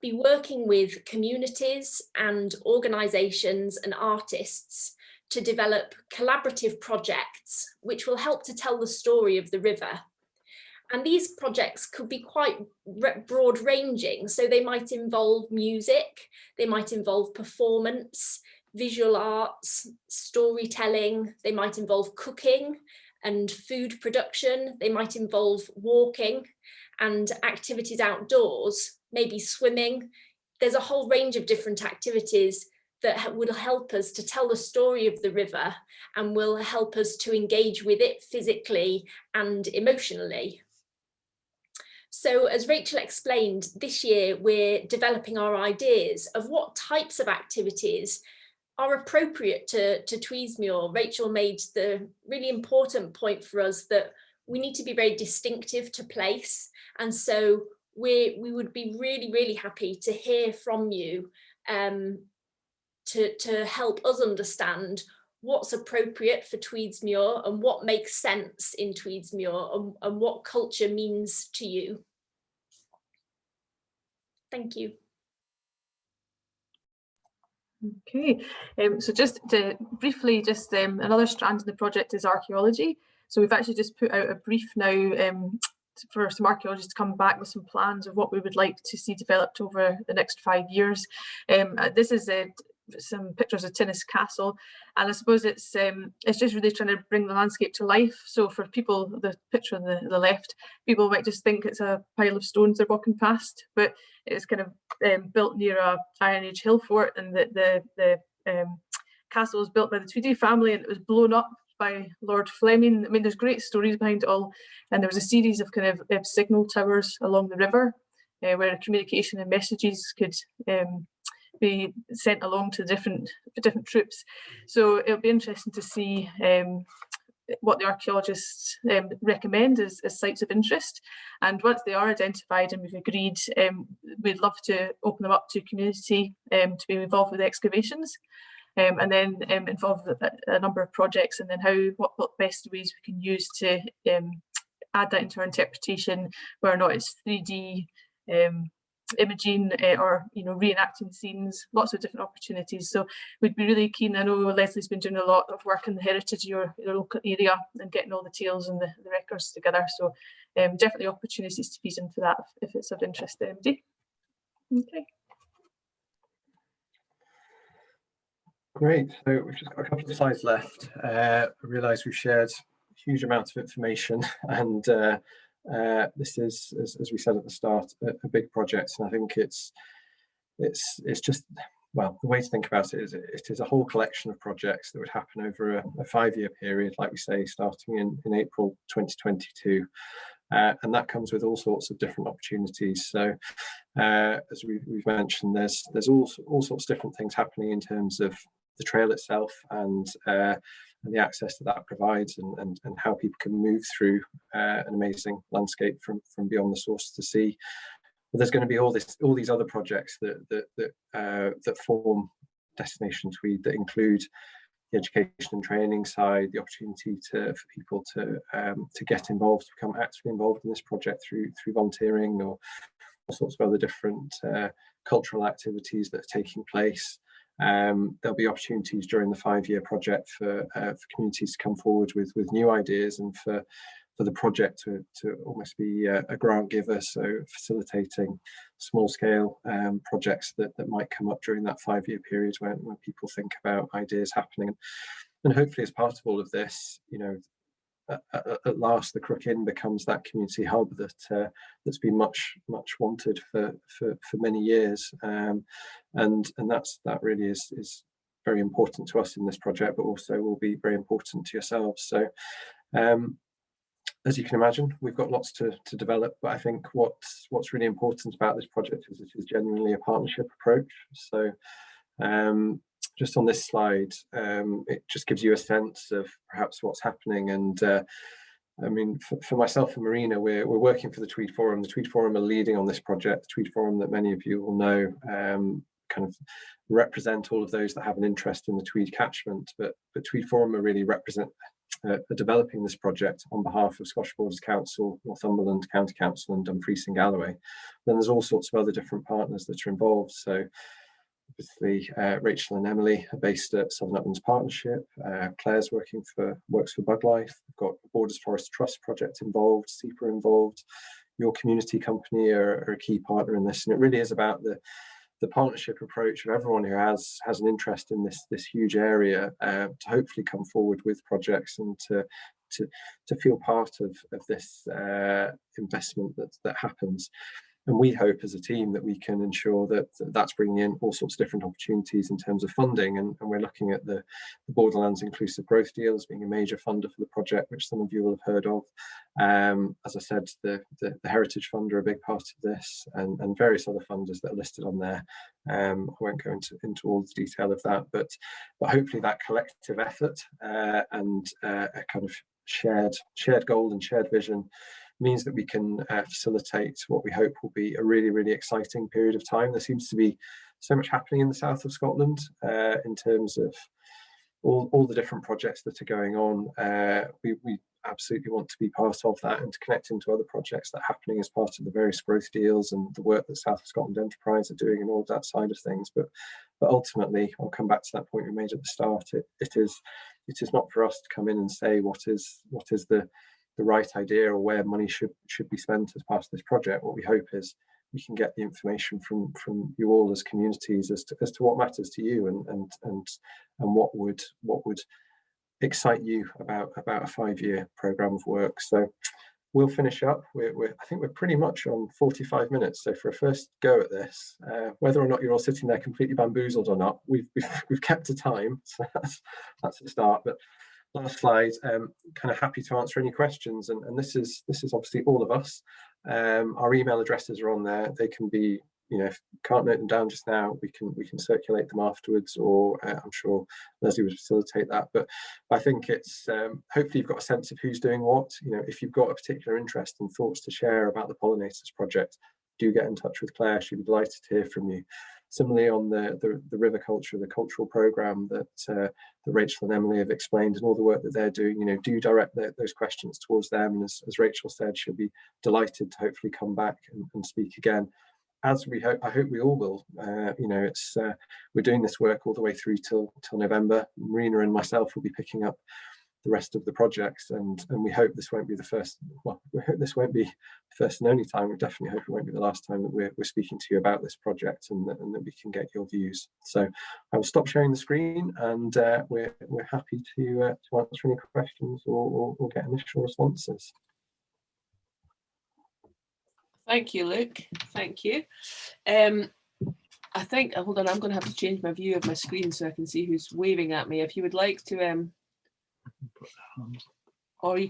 be working with communities and organisations and artists to develop collaborative projects which will help to tell the story of the river. And these projects could be quite broad ranging. So they might involve music, they might involve performance, visual arts, storytelling, they might involve cooking and food production, they might involve walking and activities outdoors, maybe swimming. There's a whole range of different activities that will help us to tell the story of the river and will help us to engage with it physically and emotionally. So as Rachel explained, this year we're developing our ideas of what types of activities are appropriate to Tweedsmuir. Rachel made the really important point for us that we need to be very distinctive to place. And so we would be really, really happy to hear from you to help us understand what's appropriate for Tweedsmuir and what makes sense in Tweedsmuir and what culture means to you. Thank you. Okay, so just to briefly, another strand in the project is archaeology. So we've actually just put out a brief now for some archaeologists to come back with some plans of what we would like to see developed over the next 5 years. This is some pictures of Tinnis Castle, and I suppose it's just really trying to bring the landscape to life. So for people, the picture on the left, people might just think it's a pile of stones they're walking past, but it's kind of built near a Iron Age hill fort, and the castle was built by the Tweed family, and it was blown up by Lord Fleming. I mean, there's great stories behind it all, and there was a series of kind of signal towers along the river where communication and messages could be sent along to different troops. So it'll be interesting to see what the archaeologists recommend as sites of interest. And once they are identified and we've agreed, we'd love to open them up to community to be involved with the excavations. And then involve a number of projects, and then what best ways we can use to add that into our interpretation, whether or not it's 3D imaging or reenacting scenes, lots of different opportunities. So we'd be really keen. I know Leslie's been doing a lot of work in the heritage of your local area and getting all the tales and the records together. So definitely opportunities to feed into that if it's of interest to anybody. Okay. Great, so we've just got a couple of slides left. I realise we've shared a huge amount of information, and this is, as we said at the start, a big project, and I think it's just, well, the way to think about it is a whole collection of projects that would happen over a 5-year period, like we say, starting in April 2022. And that comes with all sorts of different opportunities. So as we've mentioned, there's all sorts of different things happening in terms of the trail itself and the access that that provides, and how people can move through an amazing landscape from beyond the source to sea. But there's going to be all these other projects that form Destination Tweed, that include the education and training side, the opportunity for people to get involved, to become actively involved in this project through volunteering, or all sorts of other different cultural activities that are taking place. There'll be opportunities during the 5-year project for communities to come forward with new ideas, and for the project to almost be a grant giver, so facilitating small scale projects that might come up during that 5-year period when people think about ideas happening. And hopefully, as part of all of this, at last the Crook Inn becomes that community hub that that's been much wanted for many years, and that really is very important to us in this project, but also will be very important to yourselves. So as you can imagine, we've got lots to develop, but I think what's really important about this project is it is genuinely a partnership approach. So just on this slide, it just gives you a sense of perhaps what's happening. And I mean, for myself and Marina, we're working for the Tweed Forum. The Tweed Forum are leading on this project. The Tweed Forum, that many of you will know, kind of represent all of those that have an interest in the Tweed catchment. But Tweed Forum are really developing this project on behalf of Scottish Borders Council, Northumberland County Council, and Dumfries and Galloway. Then there's all sorts of other different partners that are involved. So obviously, Rachel and Emily are based at Southern Uplands Partnership. Claire's works for Buglife. We've got Borders Forest Trust project involved, SEPA involved. Your community company are a key partner in this, and it really is about the partnership approach of everyone who has an interest in this huge area to hopefully come forward with projects and to feel part of this investment that happens. And we hope as a team that we can ensure that that's bringing in all sorts of different opportunities in terms of funding. And we're looking at the Borderlands Inclusive Growth Deal as being a major funder for the project, which some of you will have heard of. As I said, the Heritage Fund are a big part of this, and various other funders that are listed on there. I won't go into all the detail of that, but hopefully that collective effort and a kind of shared goal and shared vision means that we can facilitate what we hope will be a really, really exciting period of time. There seems to be so much happening in the south of Scotland in terms of all the different projects that are going on. We absolutely want to be part of that and to connect into other projects that are happening as part of the various growth deals and the work that South of Scotland Enterprise are doing and all of that side of things. But ultimately, I'll come back to that point we made at the start. It is not for us to come in and say what is the right idea or where money should be spent as part of this project. What we hope is we can get the information from you all as communities as to what matters to you and what would excite you about a 5-year program of work. So we'll finish up. I think we're pretty much on 45 minutes. So for a first go at this, whether or not you're all sitting there completely bamboozled or not, we've kept to time. So that's a start. But last slide, kind of happy to answer any questions, and this is obviously all of us. Our email addresses are on there. They can be, if you can't note them down just now, we can circulate them afterwards, or I'm sure Leslie would facilitate that. But I think it's hopefully you've got a sense of who's doing what. If you've got a particular interest and thoughts to share about the Pollinators project, do get in touch with Claire. She'd be delighted to hear from you. Similarly, on the river culture, the cultural programme that Rachel and Emily have explained, and all the work that they're doing, do direct those questions towards them. And as Rachel said, she'll be delighted to hopefully come back and speak again, as I hope we all will. We're doing this work all the way through till November. Marina and myself will be picking up the rest of the projects, and we hope this won't be the first. Well, we hope this won't be the first and only time. We definitely hope it won't be the last time that we're speaking to you about this project, and that we can get your views. So I will stop sharing the screen, and we're happy to answer any questions or get initial responses. Thank you, Luke. Thank you. I think, hold on, I'm going to have to change my view of my screen so I can see who's waving at me. If you would like to,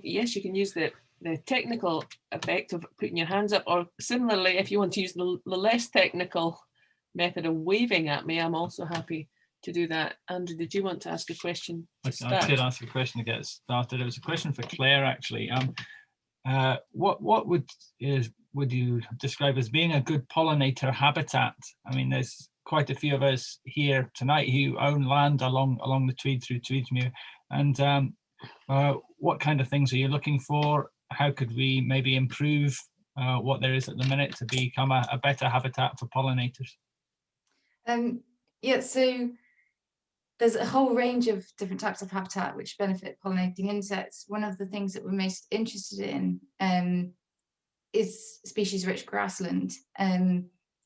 yes, you can use the technical effect of putting your hands up, or similarly, if you want to use the less technical method of waving at me, I'm also happy to do that. Andrew, did you want to ask a question to start? I did ask a question to get started. It was a question for Claire, actually. What would you describe as being a good pollinator habitat? I mean, there's quite a few of us here tonight who own land along the Tweed through Tweedsmuir, and what kind of things are you looking for? How could we maybe improve what there is at the minute to become a better habitat for pollinators? So there's a whole range of different types of habitat which benefit pollinating insects. One of the things that we're most interested in is species-rich grassland.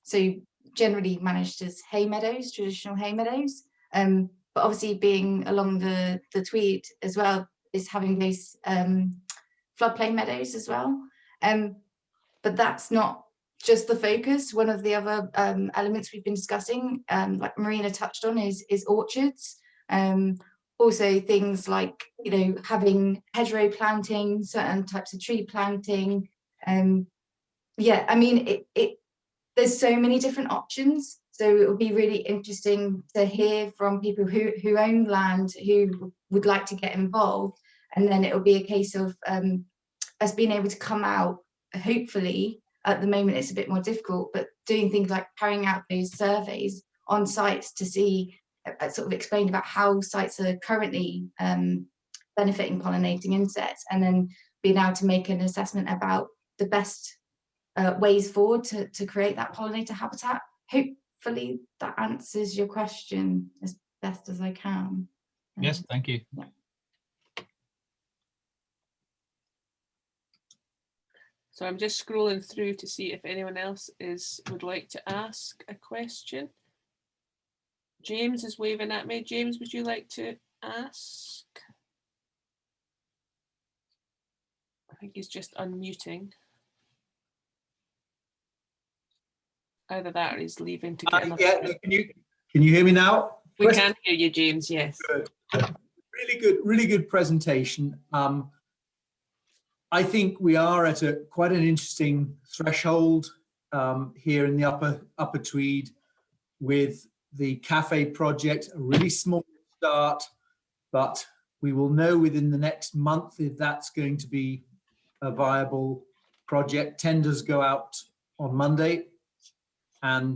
So generally managed as hay meadows, traditional hay meadows. But obviously being along the Tweed as well, is having those floodplain meadows as well. But that's not just the focus. One of the other elements we've been discussing, like Marina touched on, is orchards. Also things like, you know, having hedgerow planting, certain types of tree planting. Yeah, I mean, there's so many different options. So it will be really interesting to hear from people who own land, who would like to get involved. And then it will be a case of us being able to come out, hopefully. At the moment it's a bit more difficult, but doing things like carrying out those surveys on sites to see, sort of explain about how sites are currently benefiting pollinating insects, and then being able to make an assessment about the best ways forward to create that pollinator habitat. Hopefully that answers your question as best as I can. Yes, thank you. Yeah. So I'm just scrolling through to see if anyone else would like to ask a question. James is waving at me. James, would you like to ask? I think he's just unmuting. Either that or he's leaving to get another. Yeah, can you hear me now? We can hear you, James, yes. Good. Really good presentation. I think we are at quite an interesting threshold here in the upper Tweed with the cafe project, a really small start, but we will know within the next month if that's going to be a viable project. Tenders go out on Monday, and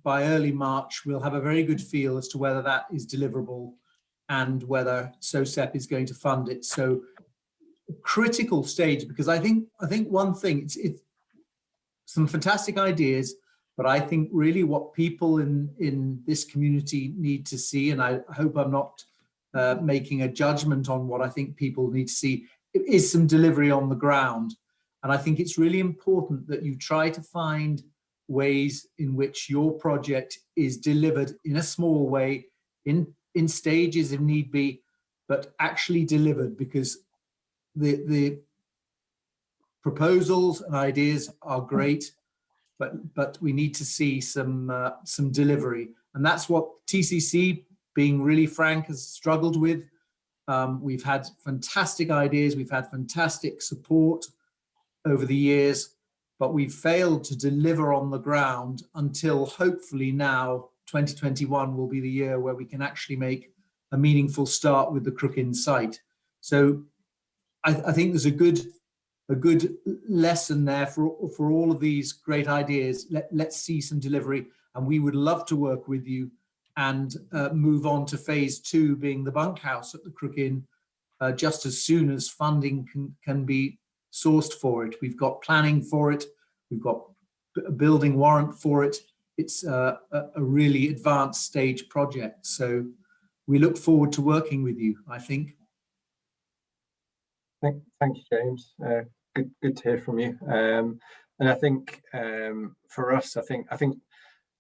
by early March we'll have a very good feel as to whether that is deliverable and whether SOCEP is going to fund it. So critical stage, because I think one thing, it's some fantastic ideas, but I think really what people in this community need to see, and I hope I'm not making a judgment on what I think people need to see, is some delivery on the ground. And I think it's really important that you try to find ways in which your project is delivered in a small way, in stages if need be, but actually delivered, because the proposals and ideas are great, but we need to see some delivery, and that's what TCC, being really frank, has struggled with. We've had fantastic ideas, we've had fantastic support over the years, but we've failed to deliver on the ground until hopefully now 2021 will be the year where we can actually make a meaningful start with the Crookin site. So I think there's a good lesson there for all of these great ideas. Let's see some delivery, and we would love to work with you and move on to phase 2, being the bunkhouse at the Crookin, just as soon as funding can be sourced for it. We've got planning for it, we've got a building warrant for it. It's a really advanced stage project, so we look forward to working with you, I think. Thank you, James. Good to hear from you. And I think for us, I think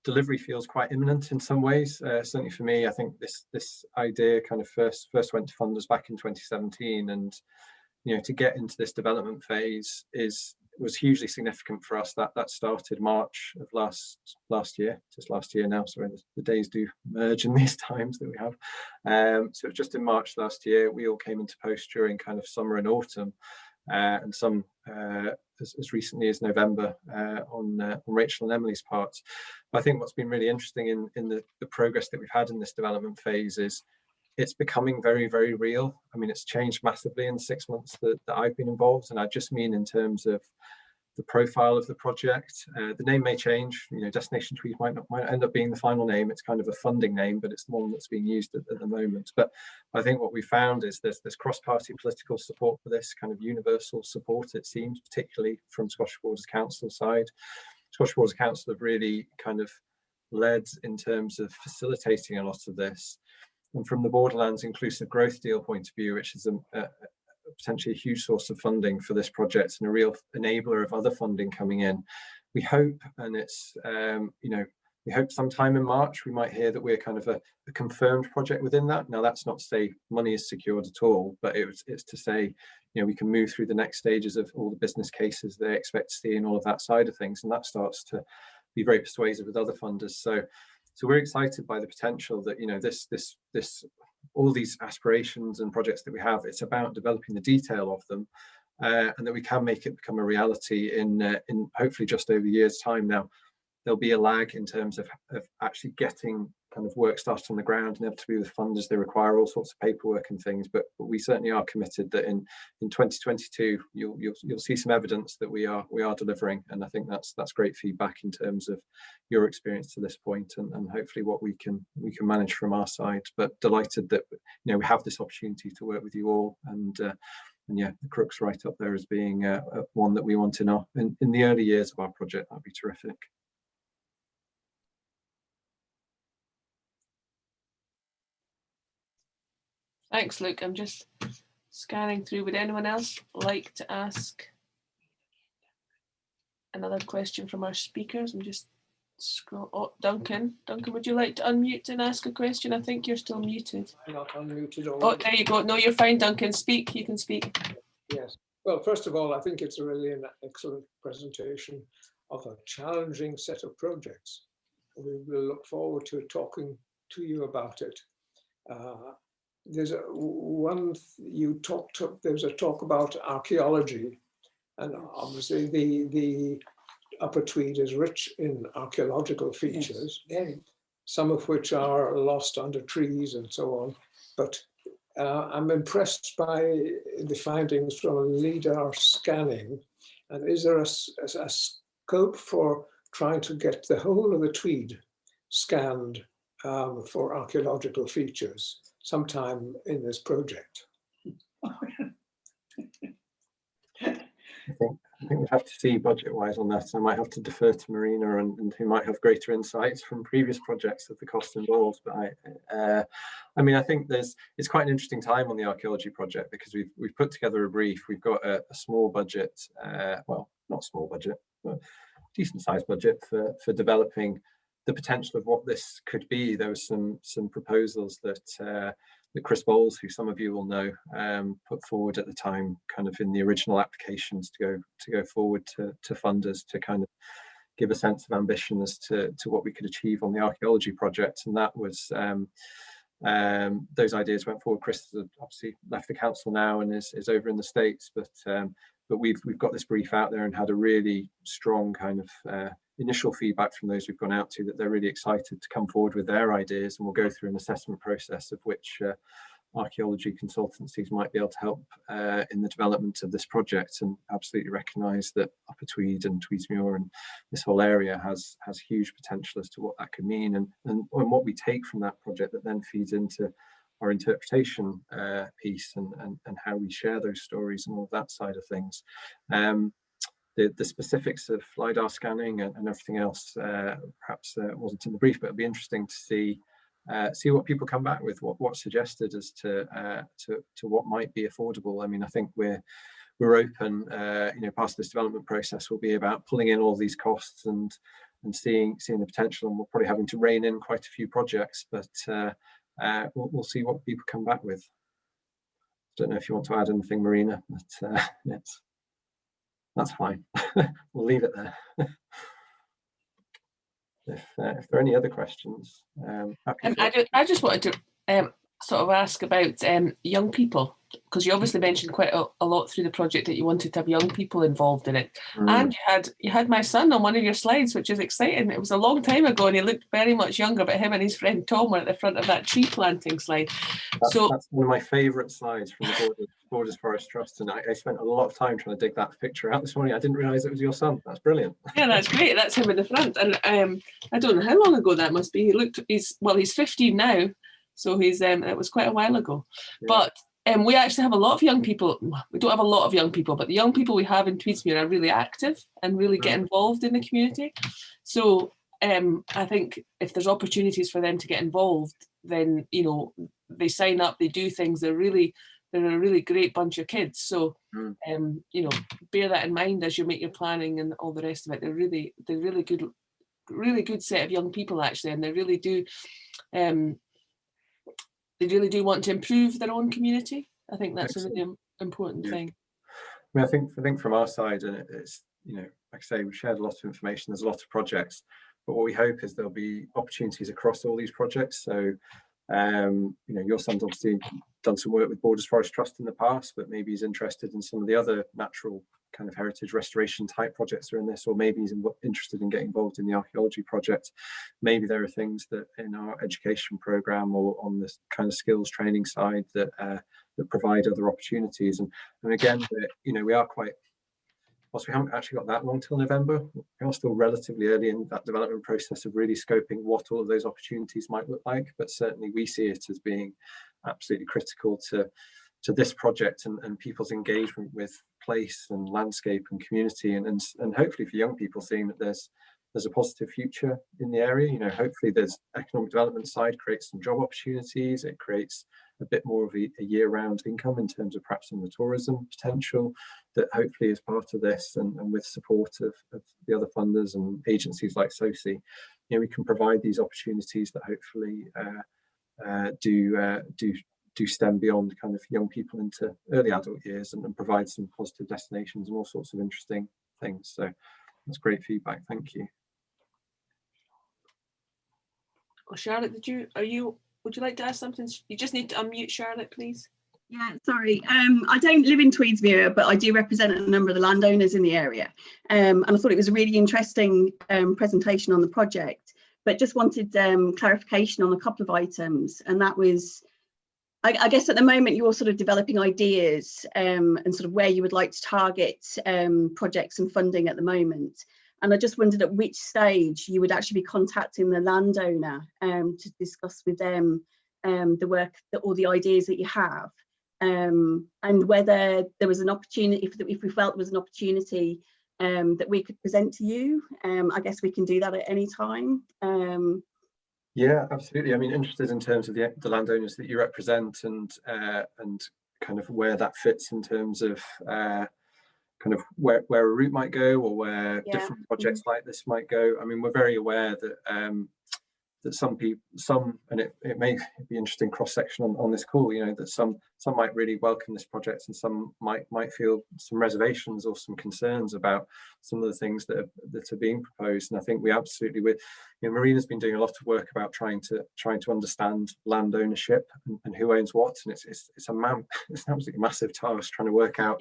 delivery feels quite imminent in some ways. Certainly for me, I think this idea kind of first went to funders back in 2017, and to get into this development phase was hugely significant for us. That started March of last year, just last year now. Sorry, the days do merge in these times that we have. So just in March last year, we all came into post during kind of summer and autumn, and some as recently as November on Rachel and Emily's part. But I think what's been really interesting in the progress that we've had in this development phase is it's becoming very, very real. I mean, it's changed massively in the 6 months that I've been involved, and I just mean in terms of the profile of the project. The name may change. Destination Tweed might end up being the final name. It's kind of a funding name, but it's the one that's being used at the moment. But I think what we found is there's cross-party political support for this, kind of universal support, it seems, particularly from Scottish Borders Council side. Scottish Borders Council have really kind of led in terms of facilitating a lot of this. And from the Borderlands Inclusive Growth Deal point of view, which is potentially a huge source of funding for this project and a real enabler of other funding coming in, we hope, and it's We hope sometime in March we might hear that we're kind of a confirmed project within that. Now, that's not to say money is secured at all, but it's to say, you know, we can move through the next stages of all the business cases they expect to see and all of that side of things, and that starts to be very persuasive with other funders. So we're excited by the potential that, you know, this all these aspirations and projects that we have, it's about developing the detail of them, and that we can make it become a reality in hopefully just over a year's time. Now, there'll be a lag in terms of actually getting kind of work started on the ground, and inevitably with funders, they require all sorts of paperwork and things, but we certainly are committed that in 2022 you'll see some evidence that we are delivering, and I think that's great feedback in terms of your experience to this point, and hopefully what we can manage from our side. But delighted that, you know, we have this opportunity to work with you all, and yeah, the Crook's right up there as being one that we want in the early years of our project. That'd be terrific. Thanks, Luke. I'm just scanning through. Would anyone else like to ask another question from our speakers? I'm just scroll. Oh, Duncan, would you like to unmute and ask a question? I think you're still muted. Not unmuted already. Oh, there you go. No, you're fine, Duncan. Speak. You can speak. Yes. Well, first of all, I think it's really an excellent presentation of a challenging set of projects. We will look forward to talking to you about it. There's there's a talk about archaeology, and obviously the Upper Tweed is rich in archaeological features, yes, some of which are lost under trees and so on. But I'm impressed by the findings from LIDAR scanning. And is there a scope for trying to get the whole of the Tweed scanned for archaeological features sometime in this project? I think we have to see budget-wise on that. I might have to defer to Marina, and who might have greater insights from previous projects of the cost involved. But I mean, I think it's quite an interesting time on the archaeology project, because we've put together a brief. We've got a small budget, well, not small budget, but decent sized budget for developing the potential of what this could be. There was some proposals that Chris Bowles, who some of you will know, put forward at the time, kind of in the original applications to go forward to funders, to kind of give a sense of ambition as to what we could achieve on the archaeology project. And that was those ideas went forward. Chris has obviously left the council now and is over in the States, but we've got this brief out there and had a really strong kind of initial feedback from those we've gone out to, that they're really excited to come forward with their ideas, and we'll go through an assessment process of which archaeology consultancies might be able to help in the development of this project, and absolutely recognise that Upper Tweed and Tweedsmuir and this whole area has huge potential as to what that could mean, and what we take from that project that then feeds into our interpretation piece, and how we share those stories and all of that side of things. The specifics of LIDAR scanning and everything else perhaps wasn't in the brief, but it'll be interesting to see what people come back with, what's suggested as to what might be affordable. I mean, I think we're open. You know, part of this development process will be about pulling in all these costs and seeing the potential, and we're probably having to rein in quite a few projects, but we'll see what people come back with. I don't know if you want to add anything, Marina, but that's fine. We'll leave it there. If there are any other questions, I just wanted to sort of ask about young people, because you obviously mentioned quite a lot through the project that you wanted to have young people involved in it, and you had my son on one of your slides, which is exciting. It was a long time ago and he looked very much younger, but him and his friend Tom were at the front of that tree planting slide. That's one of my favourite slides from the Borders Forest Trust, and I spent a lot of time trying to dig that picture out this morning. I didn't realise it was your son. That's brilliant. Yeah, that's great. That's him in the front, and I don't know how long ago that must be. He's 15 now, so it was quite a while ago. Yeah. But we actually have a lot of young people. We don't have a lot of young people, but the young people we have in Tweedsmuir are really active and really get involved in the community. So I think if there's opportunities for them to get involved, then, you know, they sign up, they do things. They're a really great bunch of kids. So you know, bear that in mind as you make your planning and all the rest of it. They're really good really good set of young people actually, and they really do want to improve their own community. I think that's a really important thing. I mean, I think from our side, and it's, you know, like I say, we've shared a lot of information, there's a lot of projects, but what we hope is there'll be opportunities across all these projects. So, you know, your son's obviously done some work with Borders Forest Trust in the past, but maybe he's interested in some of the other natural kind of heritage restoration type projects that are in this, or maybe he's interested in getting involved in the archaeology project. Maybe there are things that in our education program or on this kind of skills training side that that provide other opportunities. And again, you know, we are quite, whilst we haven't actually got that long till November, we are still relatively early in that development process of really scoping what all of those opportunities might look like. But certainly we see it as being absolutely critical to this project and people's engagement with place and landscape and community, and hopefully for young people seeing that there's a positive future in the area. You know, hopefully there's economic development side, creates some job opportunities, it creates a bit more of a year-round income in terms of perhaps some of the tourism potential that hopefully is part of this, and with support of the other funders and agencies like SOCI, you know, we can provide these opportunities that hopefully do stem beyond kind of young people into early adult years and provide some positive destinations and all sorts of interesting things. So that's great feedback. Thank you. Oh, Charlotte, would you like to ask something? You just need to unmute, Charlotte, please. Yeah, sorry. I don't live in Tweedsmuir, but I do represent a number of the landowners in the area. And I thought it was a really interesting presentation on the project, but just wanted clarification on a couple of items. And that was, I guess at the moment you're sort of developing ideas and sort of where you would like to target projects and funding at the moment. And I just wondered at which stage you would actually be contacting the landowner to discuss with them the work or the ideas that you have, and whether there was an opportunity, if we felt there was an opportunity that we could present to you. I guess we can do that at any time. Yeah, absolutely. I mean, interested in terms of the landowners that you represent and kind of where that fits in terms of kind of where a route might go, or where different projects like this might go. I mean, we're very aware that that some people, and it may be interesting cross-section on this call, you know, that some might really welcome this project and some might feel some reservations or some concerns about some of the things that are being proposed. And I think we absolutely, you know, Marina's been doing a lot of work about trying to understand land ownership and who owns what, and it's an absolutely massive task trying to work out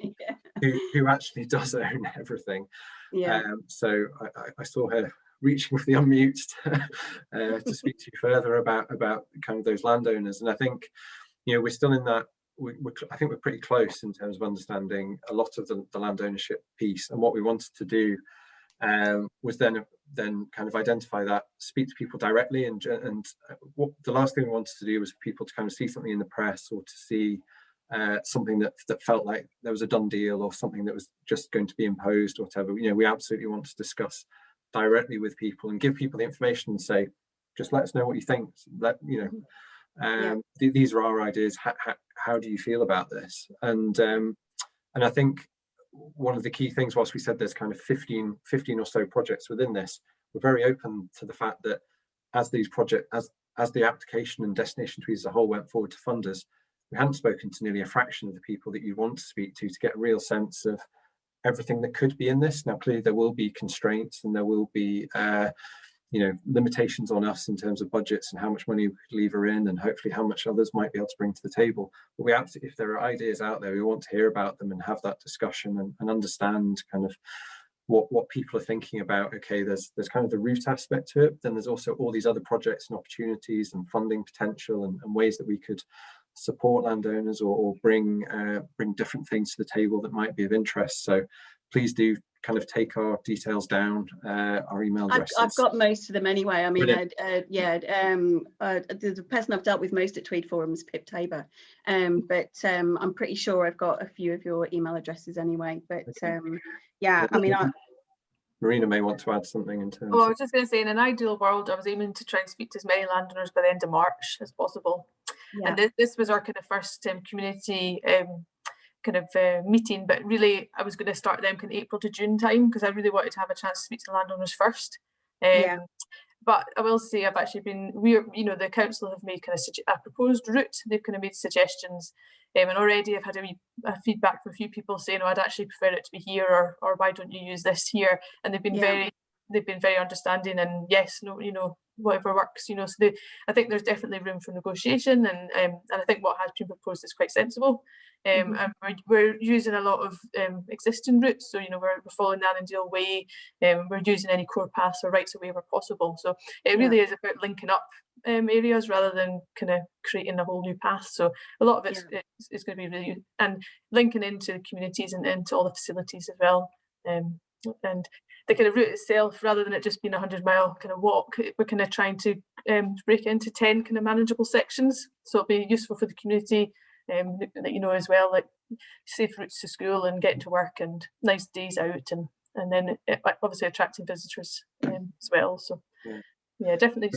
who actually does own everything. So I saw her reaching for the unmute to speak to you further about kind of those landowners. And I think, you know, we're still in that, I think we're pretty close in terms of understanding a lot of the land ownership piece. And what we wanted to do was then kind of identify that, speak to people directly, and what the last thing we wanted to do was for people to kind of see something in the press or to see something that felt like there was a done deal or something that was just going to be imposed or whatever. You know, we absolutely want to discuss directly with people and give people the information and say, just let us know what you think. These are our ideas. How do you feel about this? And I think one of the key things, whilst we said there's kind of 15 or so projects within this, we're very open to the fact that as these projects, as the application and Destination Tweed as a whole went forward to funders, we hadn't spoken to nearly a fraction of the people that you want to speak to get a real sense of everything that could be in this. Now, clearly there will be constraints and there will be limitations on us in terms of budgets and how much money we could lever in, and hopefully how much others might be able to bring to the table. But we absolutely, if there are ideas out there, we want to hear about them and have that discussion and understand kind of what people are thinking about. Okay, there's kind of the route aspect to it, but then there's also all these other projects and opportunities and funding potential and ways that we could support landowners or bring different things to the table that might be of interest. So please do kind of take our details down, our email addresses. I've got most of them anyway. I mean, the person I've dealt with most at Tweed Forum is Pip Tabor, but I'm pretty sure I've got a few of your email addresses anyway. But I mean, Marina may want to add something in terms. I was just going to say, in an ideal world, I was aiming to try and speak to as many landowners by the end of March as possible. Yeah. And this was our kind of first community meeting, but really I was going to start them kind of April to June time, because I really wanted to have a chance to speak to landowners first. But I will say I've actually been, the council have made kind of a proposed route. They've kind of made suggestions, and already I've had a feedback from a few people saying, "Oh, I'd actually prefer it to be here," or "Why don't you use this here?" And they've been very understanding, and yes, no, whatever works, so I think there's definitely room for negotiation, and I think what has been proposed is quite sensible. And we're using a lot of existing routes, so we're following the Annandale Way, we're using any core paths or rights of way where possible. So it really is about linking up areas rather than kind of creating a whole new path. So a lot of it's going to be really, and linking into the communities and into all the facilities as well. And the kind of route itself, rather than it just being a 100-mile kind of walk, we're kind of trying to break it into 10 kind of manageable sections. So it'll be useful for the community, that as well, like safe routes to school and getting to work and nice days out, and then obviously attracting visitors as well. So yeah, definitely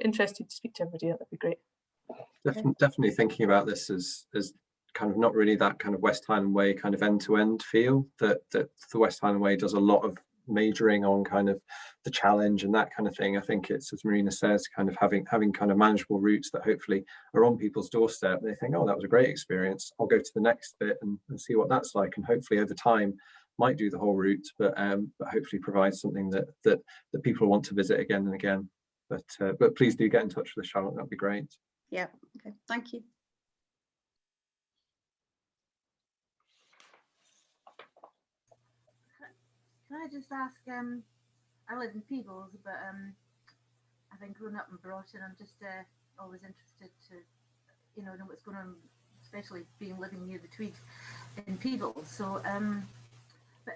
interested to speak to everybody. That'd be great. Definitely thinking about this as kind of not really that kind of West Highland Way kind of end-to-end feel, that the West Highland Way does a lot of majoring on kind of the challenge and that kind of thing. I think it's, as Marina says, kind of having kind of manageable routes that hopefully are on people's doorstep. They think, oh, that was a great experience, I'll go to the next bit and see what that's like, and hopefully over time might do the whole route, but hopefully provide something that people want to visit again and again. But please do get in touch with us, Charlotte, that'd be great. Yeah, okay, thank you. Can I just ask, I live in Peebles, but I think growing up in Broughton, I'm just always interested to, know what's going on, especially living near the Tweed in Peebles. So, but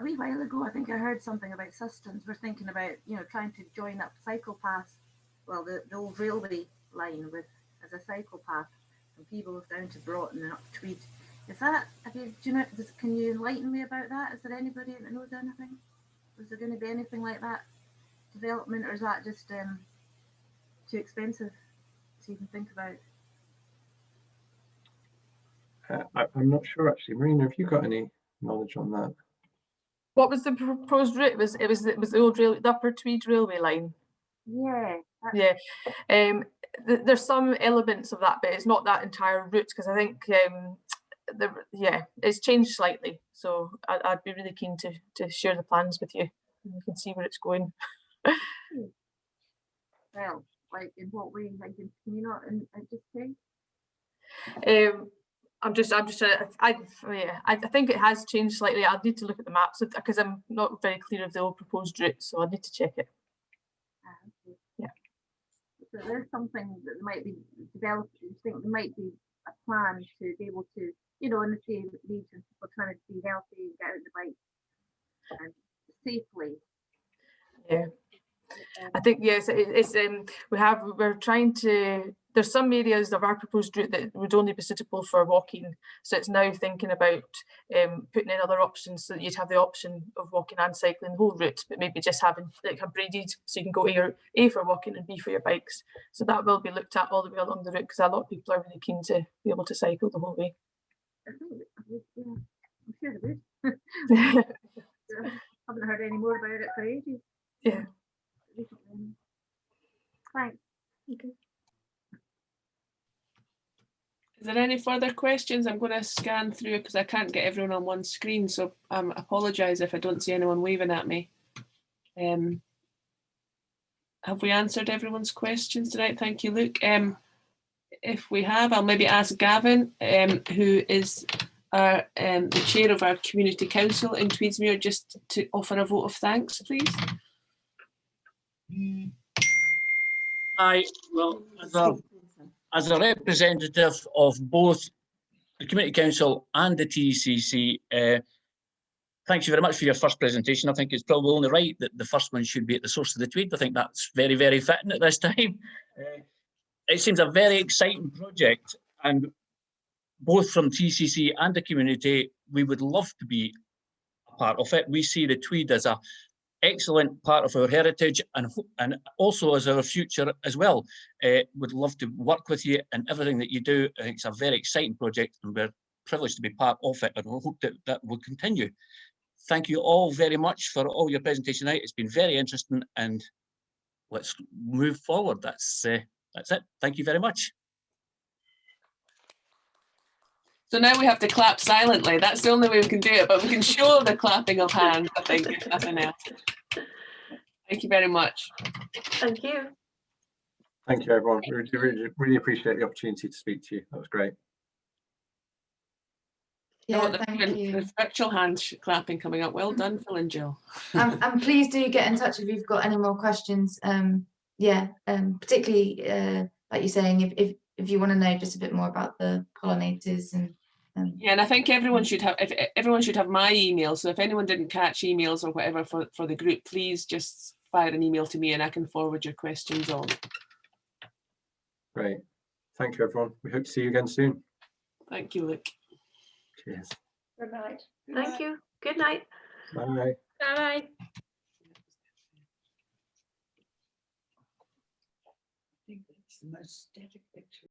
a wee while ago, I think I heard something about Sustons. We're thinking about, trying to join up cycle paths, well, the old railway line as a cycle path from Peebles down to Broughton and up Tweed. Is that, can you enlighten me about that? Is there anybody that knows anything? Is there going to be anything like that development, or is that just too expensive to even think about? I'm not sure actually. Marina, have you got any knowledge on that? What was the proposed route? It was the old the Upper Tweed railway line. Yeah. Yeah. There's some elements of that, but it's not that entire route, because I think it's changed slightly. So I'd be really keen to share the plans with you, and you can see where it's going. Well, like in what way? Like, can you not just say? I think it has changed slightly. I'll need to look at the maps because I'm not very clear of the old proposed route, so I need to check it. Okay. Yeah. So there's something that might be developed. You think there might be a plan to be able to, in the same region, people trying to be healthy and get out the bike safely. Yeah. I think yes, we're trying to. There's some areas of our proposed route that would only be suitable for walking, so it's now thinking about putting in other options so that you'd have the option of walking and cycling the whole route, but maybe just having like a braided, so you can go A for walking and B for your bikes. So that will be looked at all the way along the route, because a lot of people are really keen to be able to cycle the whole way. I'm sure they would. I haven't heard any more about it for ages. Yeah. Thanks. Okay. Is there any further questions? I'm going to scan through because I can't get everyone on one screen, so I apologise if I don't see anyone waving at me. Have we answered everyone's questions tonight? Thank you, Luke. If we have, I'll maybe ask Gavin, who is the chair of our community council in Tweedsmuir, just to offer a vote of thanks, please. Well, as a representative of both the Community Council and the TCC, thank you very much for your first presentation. I think it's probably only right that the first one should be at the source of the Tweed. I think that's very, very fitting at this time. It seems a very exciting project, and both from TCC and the community, we would love to be a part of it. We see the Tweed as an excellent part of our heritage and also as our future as well. Would love to work with you and everything that you do. I think it's a very exciting project, and we're privileged to be part of it, and we hope that that will continue. Thank you all very much for all your presentation tonight. It's been very interesting, and let's move forward. That's it. Thank you very much. So now we have to clap silently. That's the only way we can do it, but we can show the clapping of hands, I think, if nothing else. Thank you very much. Thank you. Thank you, everyone. Really appreciate the opportunity to speak to you. That was great. Yeah, Oh, thank you. there's virtual hand clapping coming up. Well done, Phil and Jill. And please do get in touch if you've got any more questions. Particularly like you're saying, if you want to know just a bit more about the pollinators and yeah, and I think everyone should have my email. So if anyone didn't catch emails or whatever for the group, please just fire an email to me and I can forward your questions on. Great. Thank you, everyone. We hope to see you again soon. Thank you, Luke. Cheers. Good night. Thank you. Good night. Bye. Bye. I think that's the most static picture.